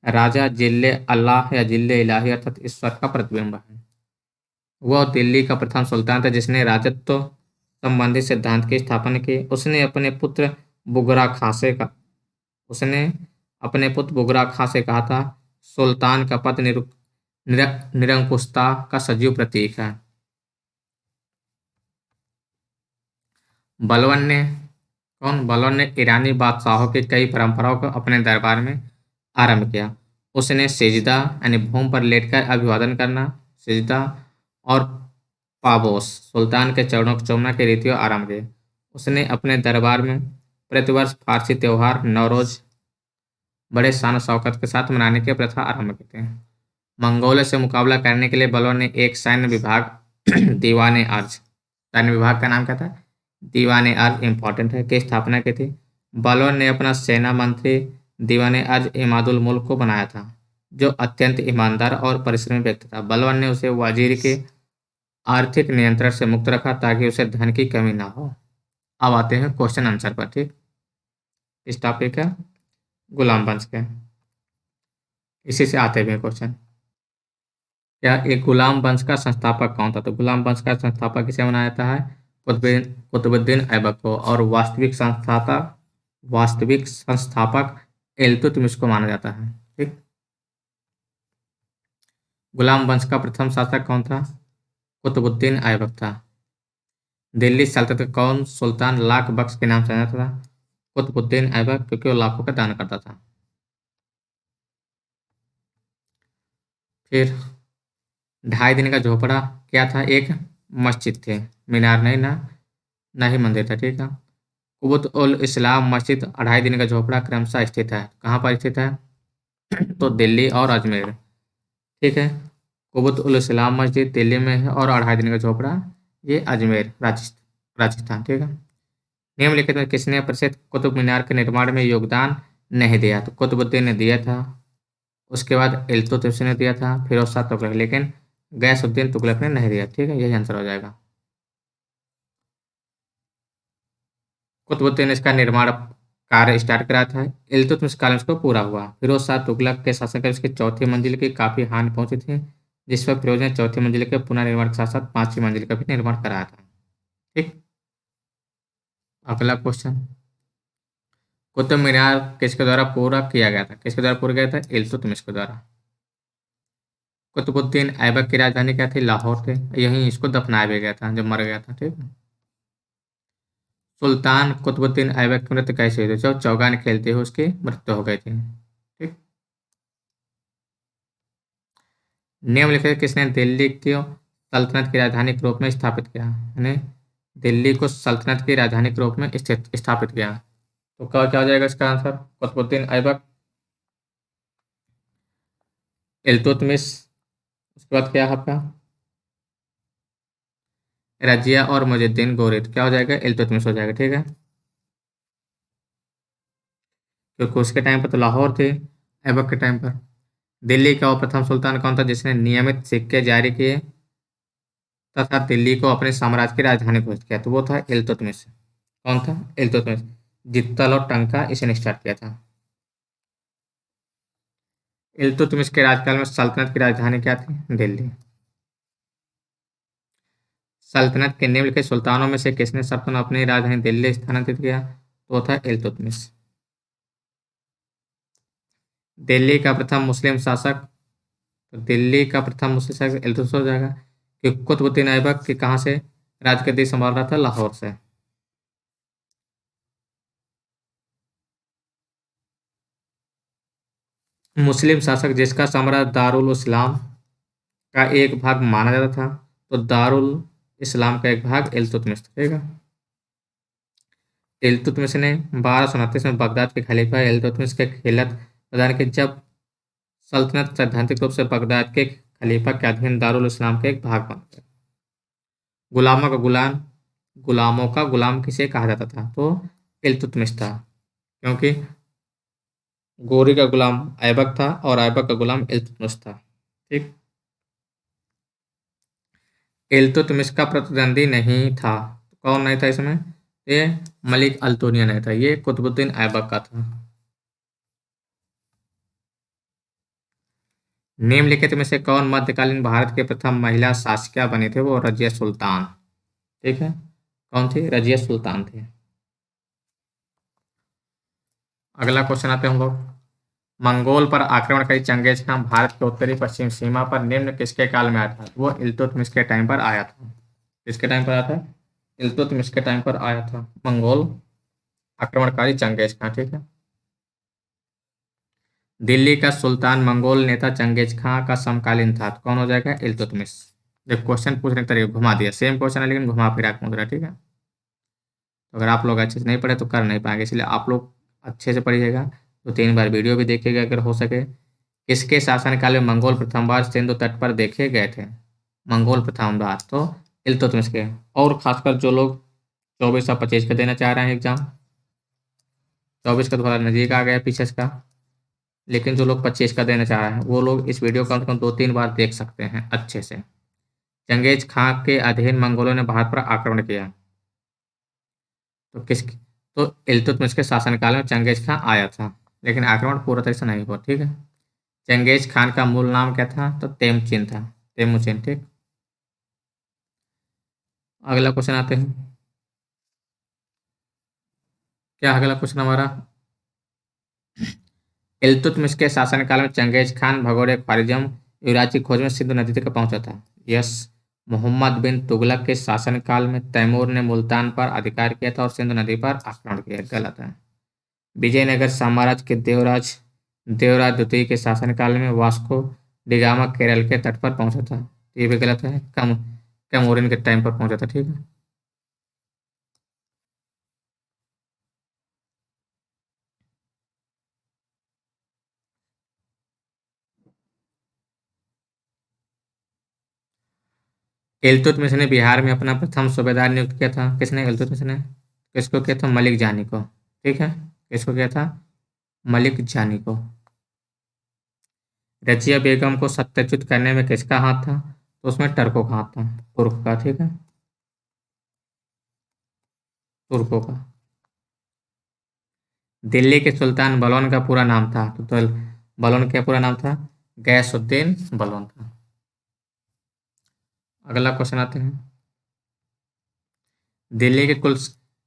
राजा जिल्ले अल्लाह या जिल्ले इलाही अर्थात ईश्वर का प्रतिबिंब है। वह दिल्ली का प्रथम सुल्तान था जिसने राजत्व संबंधी सिद्धांत की स्थापना की। उसने अपने पुत्र बुगरा खां से कहा था, सुल्तान का पद निरंकुशता का सजीव प्रतीक है। बलवन ने ईरानी बादशाहों की कई परंपराओं को अपने दरबार में आरंभ किया। उसने सेजदा यानी भूमि पर लेटकर अभिवादन करना, सेजदा और पाबोस सुल्तान के चरणों को चूमना की रीतियों आरंभ किए। उसने अपने दरबार में प्रतिवर्ष फारसी त्योहार नौरोज बड़े शान शौकत के साथ मनाने की प्रथा आरंभ की थी। मंगोलों से मुकाबला करने के लिए बलों ने एक सैन्य विभाग दीवाने अर्ज सैन्य विभाग का नाम क्या था? दीवाने अर्ज इंपॉर्टेंट है की स्थापना की थी। बलों ने अपना सेना मंत्री दीवाने अर्ज इमादुल मुल्क को बनाया था, जो अत्यंत ईमानदार और परिश्रमी व्यक्ति था। बलवन ने उसे वजीर के आर्थिक नियंत्रण से मुक्त रखा ताकि उसे धन की कमी ना हो। अब आते हैं क्वेश्चन आंसर पर। ठीक, इस टॉपिक है गुलाम वंश के, इसी से आते हुए क्वेश्चन। क्या एक गुलाम वंश का संस्थापक कौन था? तो गुलाम वंश का संस्थापक किसे माना जाता है? कुतुबुद्दीन ऐबक को। और वास्तविक संस्थापक इल्तुतमिश को माना जाता है। ठीक, गुलाम वंश का प्रथम शासक कौन था? कुतुबुद्दीन ऐबक था। दिल्ली सल्तनत का कौन सुल्तान लाख बख्श के नाम से जाना था? कुतुबुद्दीन ऐबक, क्योंकि वो लाखों का दान करता था। फिर 2.5 दिन का झोपड़ा क्या था? एक मस्जिद थे, मीनार नहीं ना ही मंदिर था। ठीक है, कुबुत उल इस्लाम मस्जिद 2.5 दिन का झोपड़ा क्रमशः स्थित है। कहाँ पर स्थित है? तो दिल्ली और अजमेर। ठीक है, कुबुत उल इस्लाम मस्जिद दिल्ली में है और 2.5 दिन का झोपड़ा ये अजमेर राजस्थान। ठीक है, निम्नलिखित में किसने प्रसिद्ध कुतुब मीनार के निर्माण में योगदान नहीं दिया? तो कुतुबुद्दीन ने दिया था, उसके बाद इल्तुतमिश ने दिया था, फिरोज शाह तुगलक, लेकिन गयासुद्दीन तुगलक ने नहीं दिया। ठीक है, यही आंसर हो जाएगा। कुतुबुद्दीन ने इसका निर्माण कार्य स्टार्ट करा था। इल्तुतमिश काल में इसको पूरा हुआ। फिरोज शाह तुगलक के शासनकाल में इसकी चौथी मंजिल की काफी हानि पहुंची थी, जिस पर फिरोज ने चौथी मंजिल के पुनर्निर्माण के साथ साथ 5वीं मंजिल का भी निर्माण कराया था। ठीक, अगला क्वेश्चन, कुतुब मीनार किसके द्वारा पूरा किया गया था? किसके द्वारा पूरा किया था? इल्तुतमिश के द्वारा। कुतुबुद्दीन ऐबक की राजधानी क्या थी? लाहौर थी। यहीं इसको दफनाया भी गया था जब मर गया था। ठीक है, सुल्तान कुतुबुद्दीन ऐबक की मृत्यु कैसे हुई थी? जब चौगान खेलते हुए उसकी मृत्यु हो गई थी। ठीक, निम्नलिखित किसने दिल्ली को सल्तनत की राजधानी के रूप में स्थापित किया? यानी दिल्ली को सल्तनत की राजधानी के रूप में स्थापित किया। तो क्या हो जाएगा इसका आंसर? कुतुबुद्दीन ऐबक, इल्तुतमिश, उसके बाद क्या है आपका? रजिया और मुइजुद्दीन घोरिद। क्या हो जाएगा? इल्तुतमिश हो जाएगा। ठीक है, क्योंकि उसके टाइम पर तो लाहौर थे ऐबक के टाइम पर। दिल्ली का वो प्रथम सुल्तान कौन था जिसने नियमित सिक्के जारी किए तथा दिल्ली को अपने साम्राज्य की राजधानी घोषित किया? तो वो था इल्तुतमिश। कौन था? इल्तुतमिश। जित्तल और टंका इसने स्टार्ट किया था। इल्तुतमिश के राजकाल में सल्तनत की राजधानी क्या थी? दिल्ली। सल्तनत के निम्नलिखित सुल्तानों में से किसने सर्वप्रथम अपनी राजधानी दिल्ली स्थानांतरित किया? तो वो था इल्तुतमिश। दिल्ली का प्रथम मुस्लिम शासक, तो दिल्ली का प्रथम मुस्लिम शासक इल्तुतमिश हो जाएगा, कि कुतुबुद्दीन ऐबक की कहाँ से राजगद्दी संभाल रहा था? लाहौर से। मुस्लिम शासक जिसका साम्राज्य दारुल इस्लाम का एक भाग माना जाता था, तो दारुल इस्लाम का एक भाग इल्तुतमिश था। ठीक है, इल्तुतमिश ने 1229 में बगदाद के खलीफा इल्तुतमिश के खिलाफत प्रदान की, जब सल्तनत सैद्धांतिक रूप से बगदाद के खलीफा के अधीन दारुल इस्लाम का एक भाग बन गया। गुलामों का गुलाम किसे कहा जाता था? तो इल्तुतमिश था, क्योंकि गोरी का गुलाम ऐबक था और ऐबक का गुलाम इल्तुतमिश था। ठीक। इल्तुतमिश का प्रतिद्वंदी नहीं था। कौन नहीं था इसमें? ये मलिक अल्तुनिया नहीं था, ये कुतुबुद्दीन ऐबक का था। निम्नलिखित में से कौन मध्यकालीन भारत के प्रथम महिला शासकिया बनी थे? वो रजिया सुल्तान। ठीक है, कौन थी? रजिया सुल्तान थे। अगला क्वेश्चन आते हैं हम लोग। मंगोल पर आक्रमणकारी चंगेज खान भारत के उत्तरी पश्चिम सीमा पर निम्न किसके काल में आया था? वो इल्तुतमिश के टाइम पर आया था। किसके टाइम पर आया था? इल्तुतमिश के टाइम पर आया था मंगोल आक्रमणकारी चंगेज खान। ठीक है। दिल्ली का सुल्तान मंगोल नेता चंगेज खां का समकालीन था, तो कौन हो जाएगा? इल्तुतमिश। जब क्वेश्चन पूछने के तरीके घुमा दिया, सेम क्वेश्चन है लेकिन घुमा फिरा के पूछ रहा है। ठीक है, तो अगर आप लोग अच्छे से नहीं पढ़े तो कर नहीं पाएंगे, इसलिए आप लोग अच्छे से पढ़िएगा, तो 3 बार वीडियो भी देखिएगा अगर हो सके। किसके शासनकाल में मंगोल प्रथम बार सिंधु तट पर देखे गए थे? मंगोल प्रथम बार तो इल्तुतमिश के। और खासकर जो लोग 24 और 25 का देना चाह रहे हैं एग्जाम, 24 का थोड़ा नज़दीक आ गया पीछे का, लेकिन जो लोग 25 का देना चाह रहे हैं वो लोग इस वीडियो कम से कम 2-3 बार देख सकते हैं अच्छे से। चंगेज खां के अधीन मंगोलों ने भारत पर आक्रमण किया, तो तो इल्तुतमिश के शासनकाल में चंगेज खां आया था, लेकिन आक्रमण पूरा तरह से नहीं हुआ। ठीक है। चंगेज खान का मूल नाम क्या था? तो तेमुचिन था, तेमुचिन। ठीक। अगला क्वेश्चन आते हैं। क्या अगला क्वेश्चन हमारा? इल्तुतमिश के शासनकाल में चंगेज खान भगोड़े ख्वारिज़म युवराज की खोज में सिंधु नदी तक पहुंचा था। यस। मोहम्मद बिन तुगलक के शासनकाल में तैमूर ने मुल्तान पर अधिकार किया था और सिंधु नदी पर आक्रमण किया। गलत है। विजयनगर साम्राज्य के देवराज देवराज द्वितीय के शासनकाल में वास्को डिगामा केरल के तट पर पहुंचा था। ये भी गलत है, कैमोरिन के टाइम पर पहुंचा था। ठीक है। इल्तुतमिश ने बिहार में अपना प्रथम सूबेदार नियुक्त किया था। किसने? इल्तुतमिश ने। किसको किया था? मलिक जानी को। ठीक है, किसको किया था? मलिक जानी को। रजिया बेगम को सत्याच्युत करने में किसका हाथ था? तो उसमें टर्कों का हाथ था, तुर्क का। ठीक है, तुर्कों का। दिल्ली के सुल्तान बलौन का पूरा नाम था, तो बलौन क्या पूरा नाम था? गयासुद्दीन बलौन था। अगला क्वेश्चन आते हैं। दिल्ली के कुल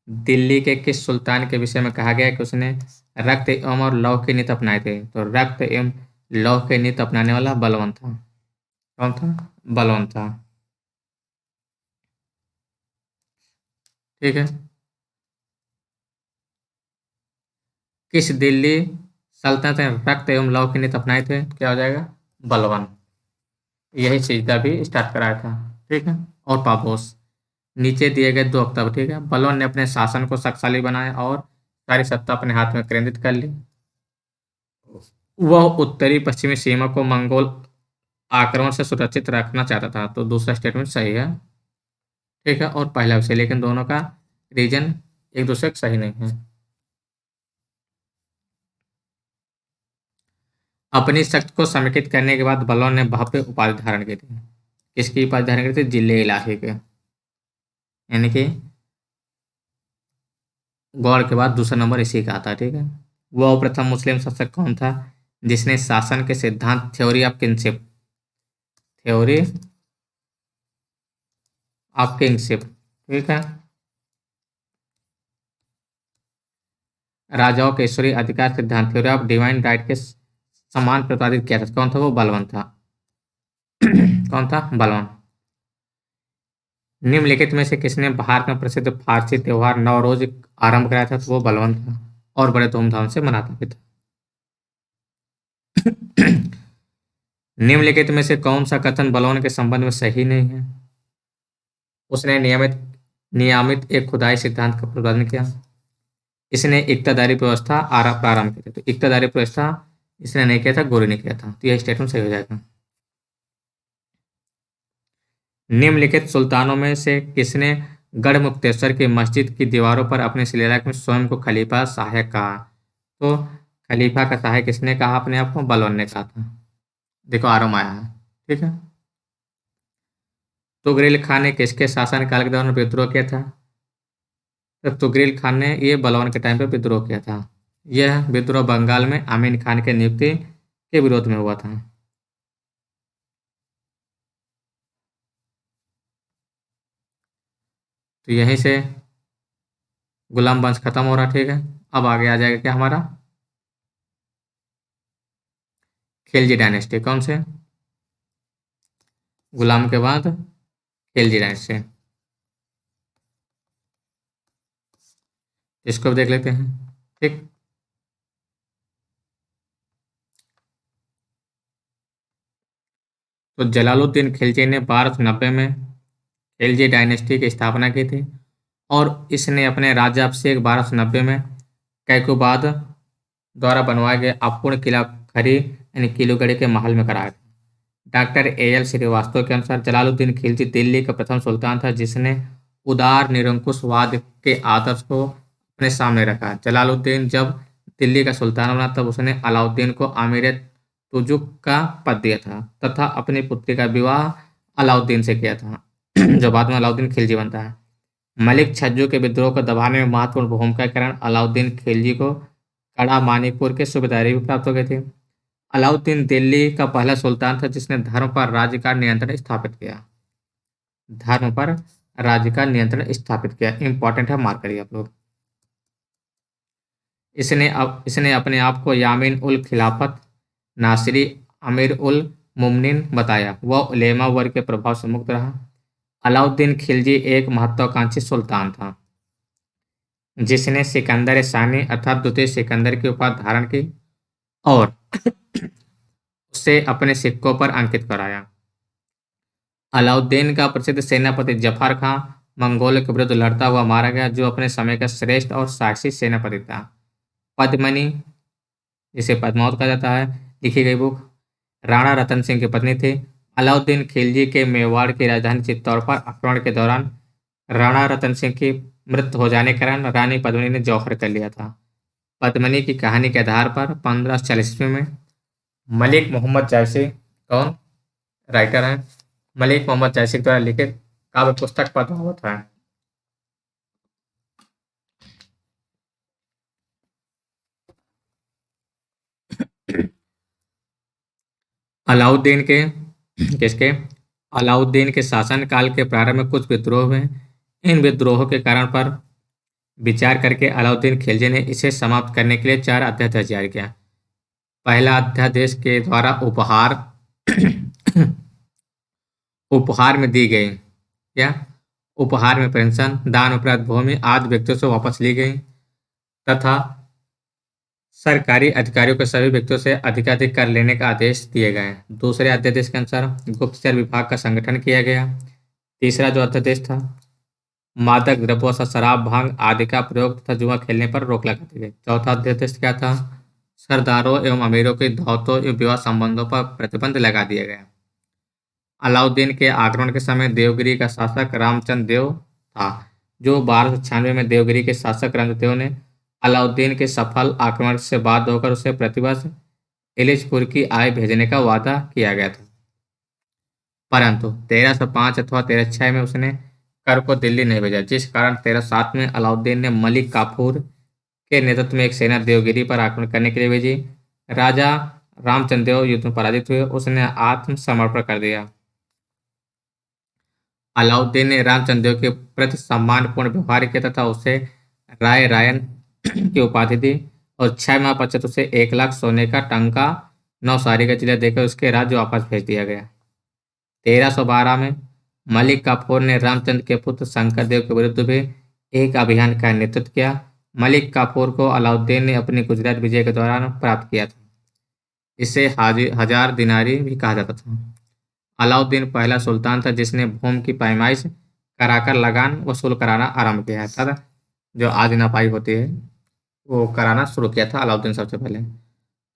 दिल्ली के किस सुल्तान के विषय में कहा गया है कि उसने रक्त एवं और लौह की नीति अपनाए थे? तो रक्त एवं लौह की नीति अपनाने वाला बलवान था। कौन था? बलवान था। ठीक है। किस दिल्ली सल्तनत ने रक्त एवं लौह की नीति अपनाए थे? क्या हो जाएगा? बलवान। यही सिजदा भी स्टार्ट कराया था। ठीक है। और पापोस। नीचे दिए गए 2 वक्तव्य। ठीक है। बलवान ने अपने शासन को शक्तिशाली बनाया और सारी सत्ता अपने हाथ में केंद्रित कर ली। वह उत्तरी पश्चिमी सीमा को मंगोल आक्रमण से सुरक्षित रखना चाहता था। तो दूसरा स्टेटमेंट सही है। ठीक है। और पहला विषय, लेकिन दोनों का रीजन एक दूसरे का सही नहीं है। अपनी शक्ति को समेकित करने के बाद बलवान ने भव्य उपाधि धारण की थी। किसकी उपाधि धारण की थी? जिले इलाके के, यानी कि गौड़ के बाद दूसरा नंबर इसी का आता है। ठीक है। वह प्रथम मुस्लिम शासक कौन था जिसने शासन के सिद्धांत थ्योरी ऑफ किंगशिप, ठीक है, राजाओं के ईश्वरीय अधिकार सिद्धांत थ्योरी ऑफ डिवाइन राइट के समान प्रतिपादित किया था? कौन था वो? बलवान था। कौन था? बलवान। निम्नलिखित में से किसने भारत में प्रसिद्ध फारसी त्योहार नवरोज आरंभ कराया था? तो वो बलवान था और बड़े धूमधाम से मनाता भी था। निम्नलिखित में से कौन सा कथन बलवान के संबंध में सही नहीं है? उसने नियमित नियमित एक खुदाई सिद्धांत का प्रतिपादन किया। इसने इक्तादारी व्यवस्था प्रारंभ की थी। तो इक्तादारी व्यवस्था इसने नहीं किया था, गोरी ने किया था। तो यह स्टेटमेंट सही हो जाएगा। निम्नलिखित सुल्तानों में से किसने गढ़मुक्तेश्वर की मस्जिद की दीवारों पर अपने शिलालेख में स्वयं को खलीफा सहायक कहा? तो खलीफा का सहायक किसने कहा अपने आप को? बलवन ने कहा था। देखो आराम आया है, ठीक है। तुगरिल खान ने किसके शासनकाल के दौरान विद्रोह किया था? तो तुगरिल खान ने ये बलवन के टाइम पे विद्रोह किया था। यह विद्रोह बंगाल में आमीन खान के नियुक्ति के विरोध में हुआ था। तो यहीं से गुलाम वंश खत्म हो रहा, ठीक है। अब आगे आ जाएगा क्या हमारा? खिलजी डायनेस्टी। कौन से? गुलाम के बाद खिलजी डायनेस्टी। इसको भी देख लेते हैं, ठीक। तो जलालुद्दीन खिलजी ने 1290 में खिलजी डायनेस्टी की स्थापना की थी और इसने अपने राजा अभिषेक 1290 में कैकोबाद द्वारा बनवाए गए अपूर्ण किला खरी यानी किलोगढ़ी के महल में कराया था। डॉक्टर एएल श्रीवास्तव के अनुसार जलालुद्दीन खिलजी दिल्ली का प्रथम सुल्तान था जिसने उदार निरंकुशवाद के आदर्श को अपने सामने रखा। जलालुद्दीन जब दिल्ली का सुल्तान बना तब उसने अलाउद्दीन को आमीर तुजुक का पद दिया था तथा अपनी पुत्री का विवाह अलाउद्दीन से किया था जो बाद में अलाउद्दीन खिलजी बनता है। मलिक छज्जू के विद्रोह को दबाने में महत्वपूर्ण भूमिका के कारण अलाउद्दीन खिलजी को कड़ा मानिकपुर के सूबेदारी भी प्राप्त हो गई थी। अलाउद्दीन दिल्ली का पहला सुल्तान था जिसने धर्म पर राज्य का नियंत्रण स्थापित किया। धर्म पर राज्य का नियंत्रण स्थापित किया, इंपॉर्टेंट है, मार्क करिए आप लोग। इसने अपने आप को यामीन उल खिलाफत नासिरी अमीर उल मुमनिन बताया। वह उलेमा वर्ग के प्रभाव से मुक्त रहा। अलाउद्दीन खिलजी एक महत्वाकांक्षी सुल्तान था जिसने सिकंदर सानी अर्थात द्वितीय सिकंदर की उपाधि धारण की और उसे अपने सिक्कों पर अंकित कराया। अलाउद्दीन का प्रसिद्ध सेनापति जफर खां मंगोल के विरुद्ध लड़ता हुआ मारा गया जो अपने समय का श्रेष्ठ और साहसी सेनापति था। पद्मनी, जिसे पद्मावत कहा जाता है, लिखी गई बुक राणा रतन सिंह की पत्नी थी। अलाउद्दीन खिलजी के मेवाड़ की राजधानी चित्तौड़ पर आक्रमण के दौरान राणा रतन सिंह की मृत्यु हो जाने के कारण रानी पद्मिनी ने जौहर कर लिया था। पद्मिनी की कहानी के आधार पर 1540 में मलिक मोहम्मद जायसी, कौन राइटर है, मलिक मोहम्मद जायसी द्वारा लिखित काव्य पुस्तक पद्मावत है। अलाउद्दीन के किसके अलाउद्दीन के शासनकाल के प्रारंभ में कुछ विद्रोह हुए। इन विद्रोहों के कारण पर विचार करके अलाउद्दीन खिलजी ने इसे समाप्त करने के लिए 4 अध्यादेश जारी किया। पहला अध्यादेश के द्वारा उपहार में दी गई क्या उपहार में पेंशन, दान उपरांत भूमि आदि व्यक्तियों से वापस ली गई तथा सरकारी अधिकारियों को सभी व्यक्तियों से अधिकाधिक कर लेने का आदेश दिए गए। दूसरे अध्यादेश के अनुसार गुप्तचर विभाग का संगठन किया गया। तीसरा जो अध्यादेश था, मादक द्रव्यों सा शराब, भांग आदि का प्रयोग तथा जुआ खेलने पर रोक लगा दी गई। चौथा अध्यादेश क्या था? सरदारों एवं अमीरों के धौतों एवं विवाह संबंधों पर प्रतिबंध लगा दिया गया। अलाउद्दीन के आक्रमण के समय देवगिरी का शासक रामचंद्र देव था जो 1296 में देवगिरी के शासक रामचंद्र देव ने अलाउद्दीन के सफल आक्रमण से बाध्य होकर उसे प्रतिवर्ष इलिचपुर की आय भेजने का वादा किया गया था, परंतु 1305 अथवा 1306 में उसने कर को दिल्ली नहीं भेजा, जिस कारण 1307 में अलाउद्दीन ने मलिक काफूर के नेतृत्व में एक सेना देवगिरी पर आक्रमण करने के लिए भेजी। राजा रामचंद्र देव युद्ध में पराजित हुए, उसने आत्मसमर्पण कर दिया। अलाउद्दीन ने रामचंद्र देव के प्रति सम्मानपूर्ण व्यवहार किया तथा उसे राय रायन की उपाधि दी और 6 माह पश्चात उसे 1 लाख सोने का टंका नौसारी का जिला देकर उसके राज्य वापस भेज दिया गया। 1312 में मलिक काफूर ने रामचंद्र के पुत्र शंकर देव के विरुद्ध भी एक अभियान का नेतृत्व किया। मलिक काफूर को अलाउद्दीन ने अपनी गुजरात विजय के दौरान प्राप्त किया था। इसे हजार दिनारी भी कहा जाता था। अलाउद्दीन पहला सुल्तान था जिसने भूमि की पैमाइश कराकर लगान वसूल कराना आरंभ किया था, जो आज नपाई होती है। वो कराना शुरू किया था अलाउद्दीन सबसे पहले।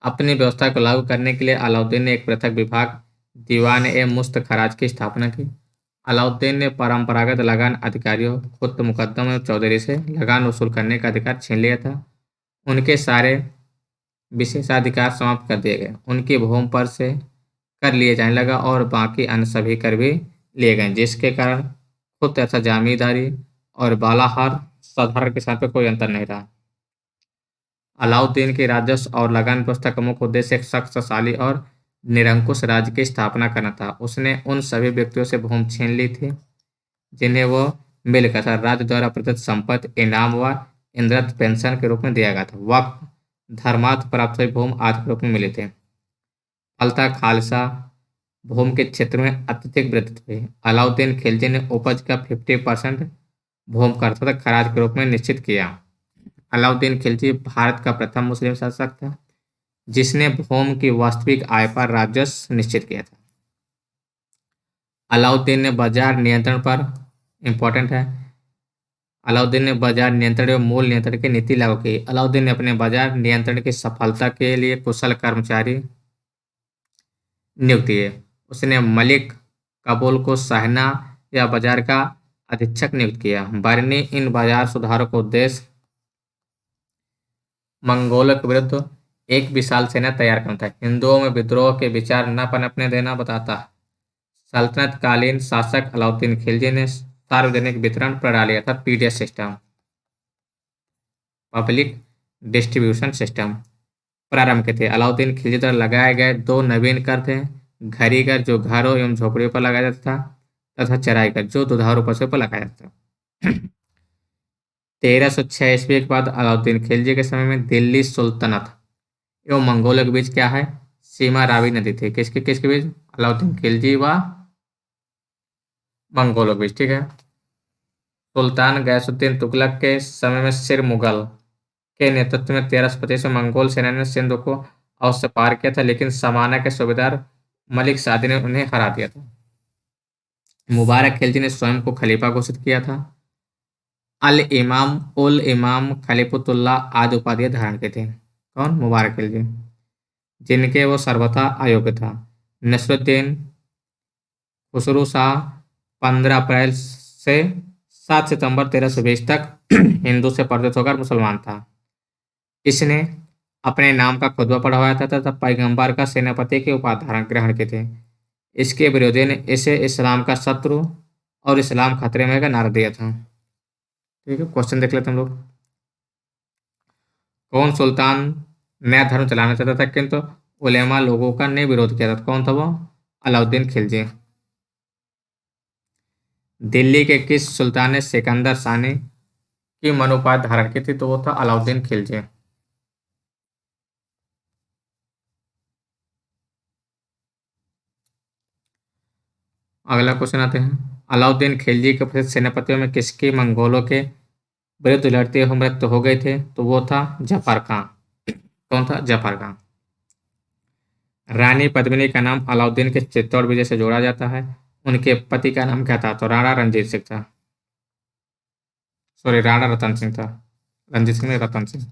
अपनी व्यवस्था को लागू करने के लिए अलाउद्दीन ने एक पृथक विभाग दीवान ए मुश्त खराज की स्थापना की। अलाउद्दीन ने परंपरागत लगान अधिकारियों खुद मुकद्दम और चौधरी से लगान वसूल करने का अधिकार छीन लिया था। उनके सारे विशेषाधिकार समाप्त कर दिए गए। उनकी भूमि पर से कर लिए जाने लगा और बाकी अन्य सभी कर भी लिए गए, जिसके कारण खुद तथा जमींदारी और बालाहार साधारण किसान पर कोई अंतर नहीं रहा। अलाउद्दीन की राजस्व और लगान व्यवस्था का मुख्य उद्देश्य एक शक्तिशाली और निरंकुश राज्य की स्थापना करना था। उसने उन सभी व्यक्तियों से भूमि छीन ली थी जिन्हें वो मिलकर था राज्य द्वारा प्रदत्त संपत्ति इनाम व इंद्रत्व पेंशन के रूप में दिया गया था। वक्फ धर्मार्थ प्राप्त हुई भूमि आदि के रूप में मिले थे। फलतः खालसा भूमि के क्षेत्र में अत्यधिक वृद्धि हुई। अलाउद्दीन खिलजी ने उपज का 50% भूमि कर तथा खराज के रूप में निश्चित किया। अलाउद्दीन खिलजी भारत का प्रथम मुस्लिम शासक था जिसने भूमि की वास्तविक आय पर राजस्व निश्चित किया था। अलाउद्दीन ने बाजार नियंत्रण पर इम्पोर्टेंट है अलाउद्दीन ने बाजार नियंत्रण एवं मूल्य नियंत्रण की नीति लागू की। अलाउद्दीन ने अपने बाजार नियंत्रण की सफलता के लिए कुशल कर्मचारी नियुक्त किए। उसने मलिक काबुल को शाहना या बाजार का अधीक्षक नियुक्त किया। बरनी इन बाजार सुधारों का उद्देश्य मंगोलों के विरुद्ध एक विशाल सेना तैयार करना था। हिंदुओं में विद्रोह के विचार न पनपने देना बताता। सल्तनत कालीन शासक अलाउद्दीन खिलजी ने सार्वजनिक वितरण प्रणाली अर्थात PDS system public distribution system प्रारंभ किए थे। अलाउद्दीन खिलजी द्वारा लगाए गए दो नवीन कर थे घरी कर जो घरों एवं झोपड़ियों पर लगाया जाता था तथा चराई कर जो दुधारू पशुओं पर लगाया जाता था। 1306 ईस्वी के बाद अलाउद्दीन खिलजी के समय में दिल्ली सुल्तनत एवं मंगोलों के बीच क्या है सीमा रावी नदी थी। किसके किसके बीच अलाउद्दीन खिलजी व मंगोलों के बीच। ठीक है। सुल्तान गयासुद्दीन तुगलक के समय में सिर मुगल के नेतृत्व में 1325 में मंगोल सेना ने सिंध को अवश्य पार किया था लेकिन समाना के सूबेदार मलिक सादी ने उन्हें हरा दिया था। मुबारक खिलजी ने स्वयं को खलीफा घोषित किया था। अल इमाम उल इमाम खलीफुतुल्लाह आदि उपाधियां धारण की थी। कौन मुबारक खिलजी जिनके वो सर्वथा अयोग्य था। नसरुद्दीन खुसरू शाह 15 अप्रैल से 7 सितंबर 1320 तक हिंदू से परिचित होकर मुसलमान था। इसने अपने नाम का खुतबा पढ़वाया था तथा पैगंबर का सेनापति के उपाधि ग्रहण किए थे। इसके विरोधी ने इसे इस्लाम का शत्रु और इस्लाम खतरे में का नारा दिया था। ठीक है। क्वेश्चन देख लेते हम लोग। कौन सुल्तान नया धर्म चलाना चाहता था किंतु उलेमा लोगों का ने विरोध किया था। कौन था वो अलाउद्दीन खिलजी। दिल्ली के किस सुल्तान ने सिकंदर सानी की मनोपात धारण की थी तो वो था अलाउद्दीन खिलजी। अगला क्वेश्चन आते हैं। अलाउद्दीन खिलजी के प्रसिद्ध सेनापतियों में किसकी मंगोलों के विरुद्ध लड़ते हुए मृत्यु हो गए थे तो वो था जफर खां। कौन था जफर खां। रानी पद्मिनी का नाम अलाउद्दीन के चित्तौड़ विजय से जोड़ा जाता है। उनके पति का नाम क्या था तो राणा रणजीत सिंह था। सॉरी राणा रतन सिंह था। रणजीत सिंह नहीं रतन सिंह।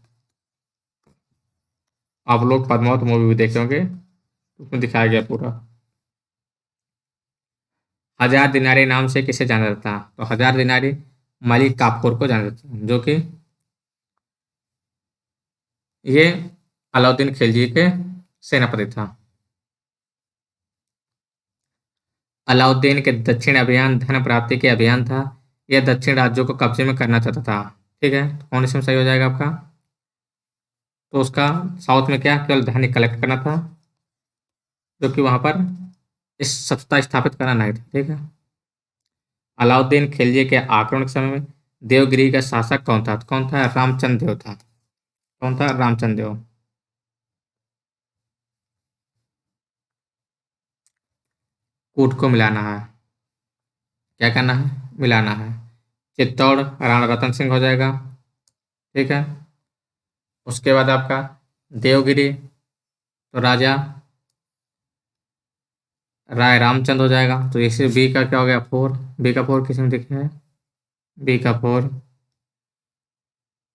आप लोग पद्मावत मूवी भी देखे होंगे उसमें दिखाया गया पूरा। हजार दिनारी नाम से किसे जाना जाता है तो हजार दिनारी मलिक काफूर को जाना जाता है जो कि ये अलाउद्दीन खिलजी के सेनापति था। अलाउद्दीन के दक्षिण अभियान धन प्राप्ति के अभियान था। यह दक्षिण राज्यों को कब्जे में करना चाहता था। ठीक है। तो कौन इसमें सही हो जाएगा आपका तो उसका साउथ में क्या केवल धन कलेक्ट करना था जो कि वहां पर इस सत्ता स्थापित करना नहीं था। ठीक है। अलाउद्दीन खिलजी के आक्रमण के समय में देवगिरी का शासक कौन था तो कौन था रामचंद्र देव था। कौन था रामचंद्र देव। कूट को मिलाना है। क्या करना है मिलाना है। चित्तौड़ राणा रतन सिंह हो जाएगा। ठीक है। उसके बाद आपका देवगिरी तो राजा राय रामचंद्र हो जाएगा। तो इसे बी का क्या हो गया 4। बी का 4 किस में दिखे है बी का 4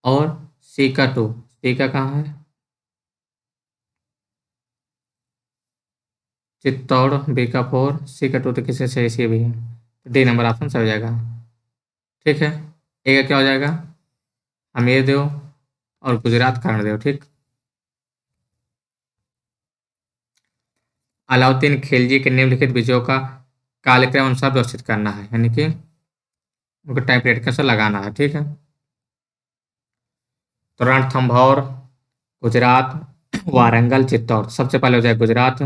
और सी का 2। टीका कहाँ है? चित्तौड़, बीकापुर, सी का 2 तो किसी से ऐसी भी है, तो डी नंबर ऑप्शन सही हो जाएगा। ठीक है, ए का क्या हो जाएगा? हमीर देव और गुजरात कर्णदेव। ठीक, अलाउद्दीन खिलजी के निम्नलिखित विजयों का कालक्रम अनुसार व्यवस्थित करना है, यानी कि उनको टाइम पीरियड कैसे लगाना है। ठीक है, तो रणथंभौर, गुजरात, वारंगल, चित्तौड़। सबसे पहले हो जाएगा गुजरात।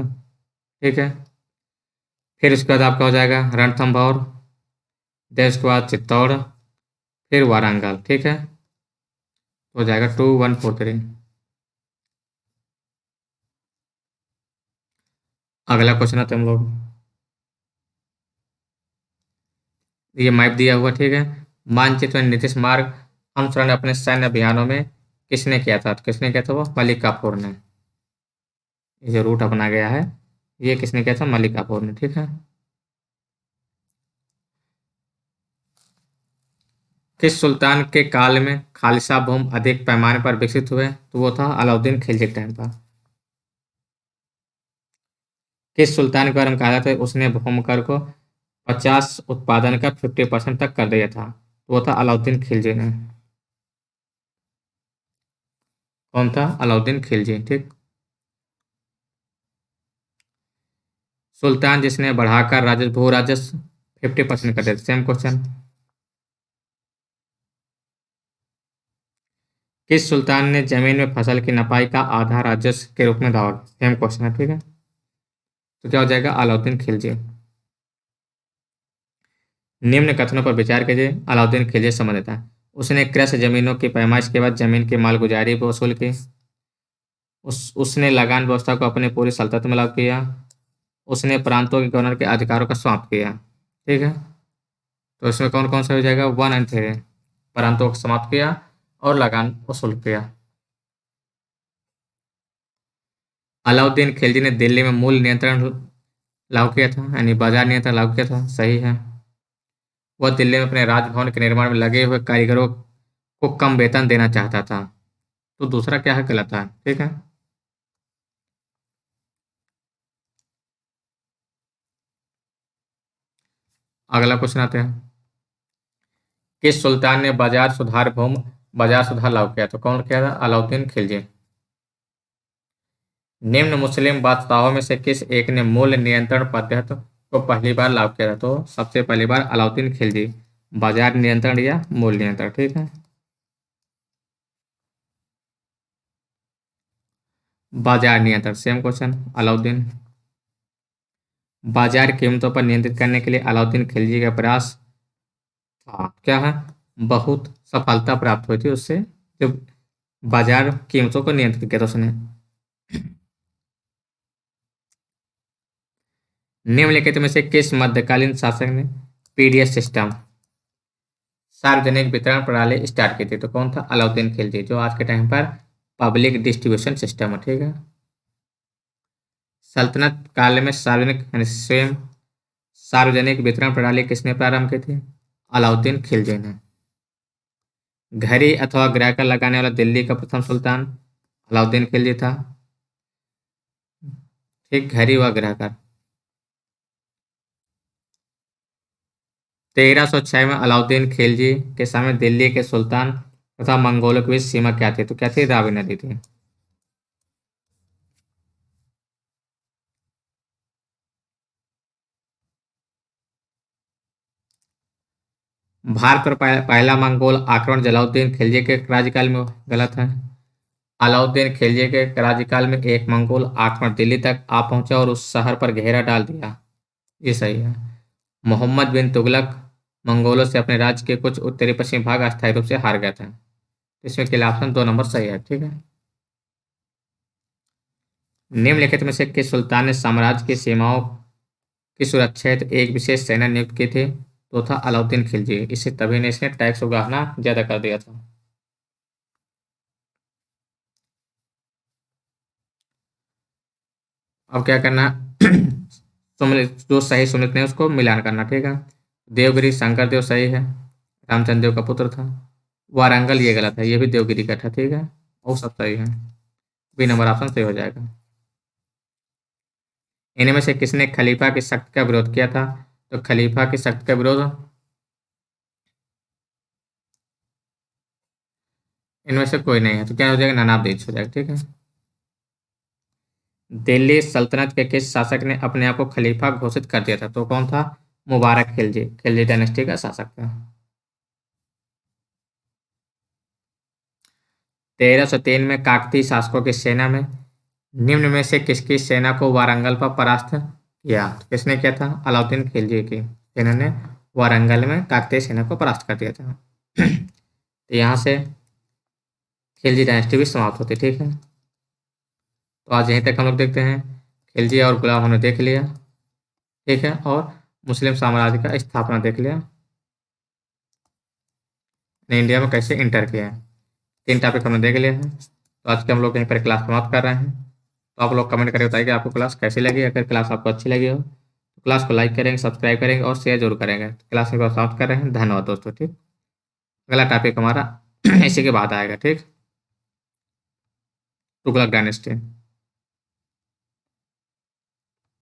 ठीक है, फिर उसके बाद आपका हो जाएगा रणथंभौर, देन उसके बाद चित्तौड़, फिर वारंगल। ठीक है, तो हो जाएगा 2143। अगला क्वेश्चन आता है हम लोग, ये मैप दिया हुआ। ठीक है, मानचित्र में नीतीश मार्ग अनुसरण अपने सैन्य अभियानों में किसने किया था? तो किसने किया था? वो मलिक काफूर ने। ये जो रूट अपना गया है, ये किसने किया था? मलिक काफूर ने। ठीक है, किस सुल्तान के काल में खालसा भूम अधिक पैमाने पर विकसित हुए? तो वो था अलाउद्दीन खिलजी के टाइम पर। किस सुल्तान के बारे में कहा जाता है उसने भूमकर को 50 उत्पादन का 50% तक कर दिया था? तो वो था अलाउद्दीन खिलजी ने। कौन था? अलाउद्दीन खिलजी। ठीक, सुल्तान जिसने बढ़ाकर राजस्व भू राजस्व 50% कर दिया। सेम क्वेश्चन, किस सुल्तान ने जमीन में फसल की नपाई का आधा राजस्व के रूप में दावा किया? सेम क्वेश्चन है। ठीक है, तो क्या हो जाएगा? अलाउद्दीन खिलजी। निम्न कथनों पर विचार कीजिए। अलाउद्दीन खिलजी समझ देता है, उसने कृषि जमीनों की पैमाइश के बाद जमीन की मालगुजारी पर वसूल की। उसने लगान व्यवस्था को अपनी पूरी सल्तनत में लागू किया। उसने प्रांतों के गवर्नर के अधिकारों का समाप्त किया। ठीक है, तो इसमें कौन कौन सा हो जाएगा? 1 और 3। प्रांतों को समाप्त किया और लगान वसूल किया। अलाउद्दीन खिलजी ने दिल्ली में मूल नियंत्रण लागू किया था, यानी बाजार नियंत्रण लागू किया था। सही है, वह दिल्ली में अपने राजभवन के निर्माण में लगे हुए कारीगरों को कम वेतन देना चाहता था। तो दूसरा क्या है? गलत है। ठीक है, अगला क्वेश्चन आते हैं, किस सुल्तान ने बाजार सुधार लागू किया? तो कौन किया था? अलाउद्दीन खिलजी। निम्न मुस्लिम बादशाहों में से किस एक ने मूल्य नियंत्रण पद्धति को पहली बार लागू किया था? तो सबसे पहली बार अलाउद्दीन खिलजी। बाजार नियंत्रण या मूल्य नियंत्रण। ठीक है, बाजार नियंत्रण। Same question, Alauddin. बाजार कीमतों पर नियंत्रित करने के लिए अलाउद्दीन खिलजी का प्रयास था। क्या है? बहुत सफलता प्राप्त हुई थी उससे, जब बाजार कीमतों को नियंत्रित किया था उसने। निम्नलिखित में से किस मध्यकालीन शासक ने पीडीएस सिस्टम, सार्वजनिक वितरण प्रणाली स्टार्ट की थी? तो कौन था? अलाउद्दीन खिलजी, जो आज के टाइम पर पब्लिक डिस्ट्रीब्यूशन सिस्टम है। ठीक है, सल्तनत काल में सार्वजनिक यानी स्वयं सार्वजनिक वितरण प्रणाली किसने प्रारंभ की थी? अलाउद्दीन खिलजी ने। घड़ी अथवा ग्राहकर लगाने वाला दिल्ली का प्रथम सुल्तान अलाउद्दीन खिलजी था। ठीक, घड़ी व ग्राहकर। 1306 में अलाउद्दीन खिलजी के समय दिल्ली के सुल्तान तथा मंगोलों के बीच सीमा क्या थी? तो क्या थी? रावी नदी थी। भारत पर पहला मंगोल आक्रमण जलालुद्दीन खिलजी के राज्यकाल में। गलत है, अलाउद्दीन खिलजी के राज्यकाल में एक मंगोल आक्रमण दिल्ली तक आ पहुंचा और उस शहर पर घेरा डाल दिया। ये सही है। मोहम्मद बिन तुगलक मंगोलों से अपने राज्य के कुछ उत्तरी पश्चिमी भाग अस्थायी रूप से हार गए थे। इसमें के लिए ऑप्शन 2 नंबर सही है। ठीक है, निम्नलिखित में से किस सुल्तान ने साम्राज्य की सीमाओं की सुरक्षा हेतु एक विशेष सेना नियुक्त की थी? तो था अलाउद्दीन खिलजी। इसे तभी ने इसने टैक्स उगाहना ज्यादा कर दिया था। अब क्या करना है? सुमित जो सही सुमित ने उसको मिलान करना। ठीक है, देवगिरी शंकर देव सही है, रामचंद्र देव का पुत्र था। वारंगल ये गलत है, ये भी देवगिरी का था। ठीक है, वो सब सही है, बी नंबर ऑप्शन सही हो जाएगा। इनमें से किसने खलीफा की सख्त का विरोध किया था? तो खलीफा की सख्त का विरोध इनमें से कोई नहीं है, तो क्या हो जाएगा, नानाबीच हो जाएगा। ठीक है। दिल्ली सल्तनत के किस शासक ने अपने आप को खलीफा घोषित कर दिया था? तो कौन था? मुबारक खिलजी, खिलजी डायनेस्टी का शासक था। 1303 में काकतीय शासकों की सेना में निम्न में से किसकी सेना को वारंगल पर परास्त किया? तो किसने किया था? अलाउद्दीन खिलजी की सेना ने वारंगल में काकतीय सेना को परास्त कर दिया था। तो यहाँ से खिलजी डायनेस्टी भी समाप्त होती। ठीक है। तो आज यहीं तक हम लोग देखते हैं। खिलजी और गुलाम हमने देख लिया। ठीक है। और मुस्लिम साम्राज्य का स्थापना देख लिया, ने इंडिया में कैसे इंटर किया है। 3 टॉपिक हमने देख लिए हैं। तो आज के हम लोग यहीं पर क्लास समाप्त कर रहे हैं। तो आप लोग कमेंट करके बताइए कि आपको क्लास कैसी लगी। अगर क्लास आपको अच्छी लगी हो तो क्लास को लाइक करेंगे, सब्सक्राइब करेंगे और शेयर जरूर करेंगे। तो क्लास में समाप्त कर रहे हैं। धन्यवाद दोस्तों। ठीक। अगला टॉपिक हमारा इसी के बाद आएगा। ठीक। तुगलक डायनेस्टी।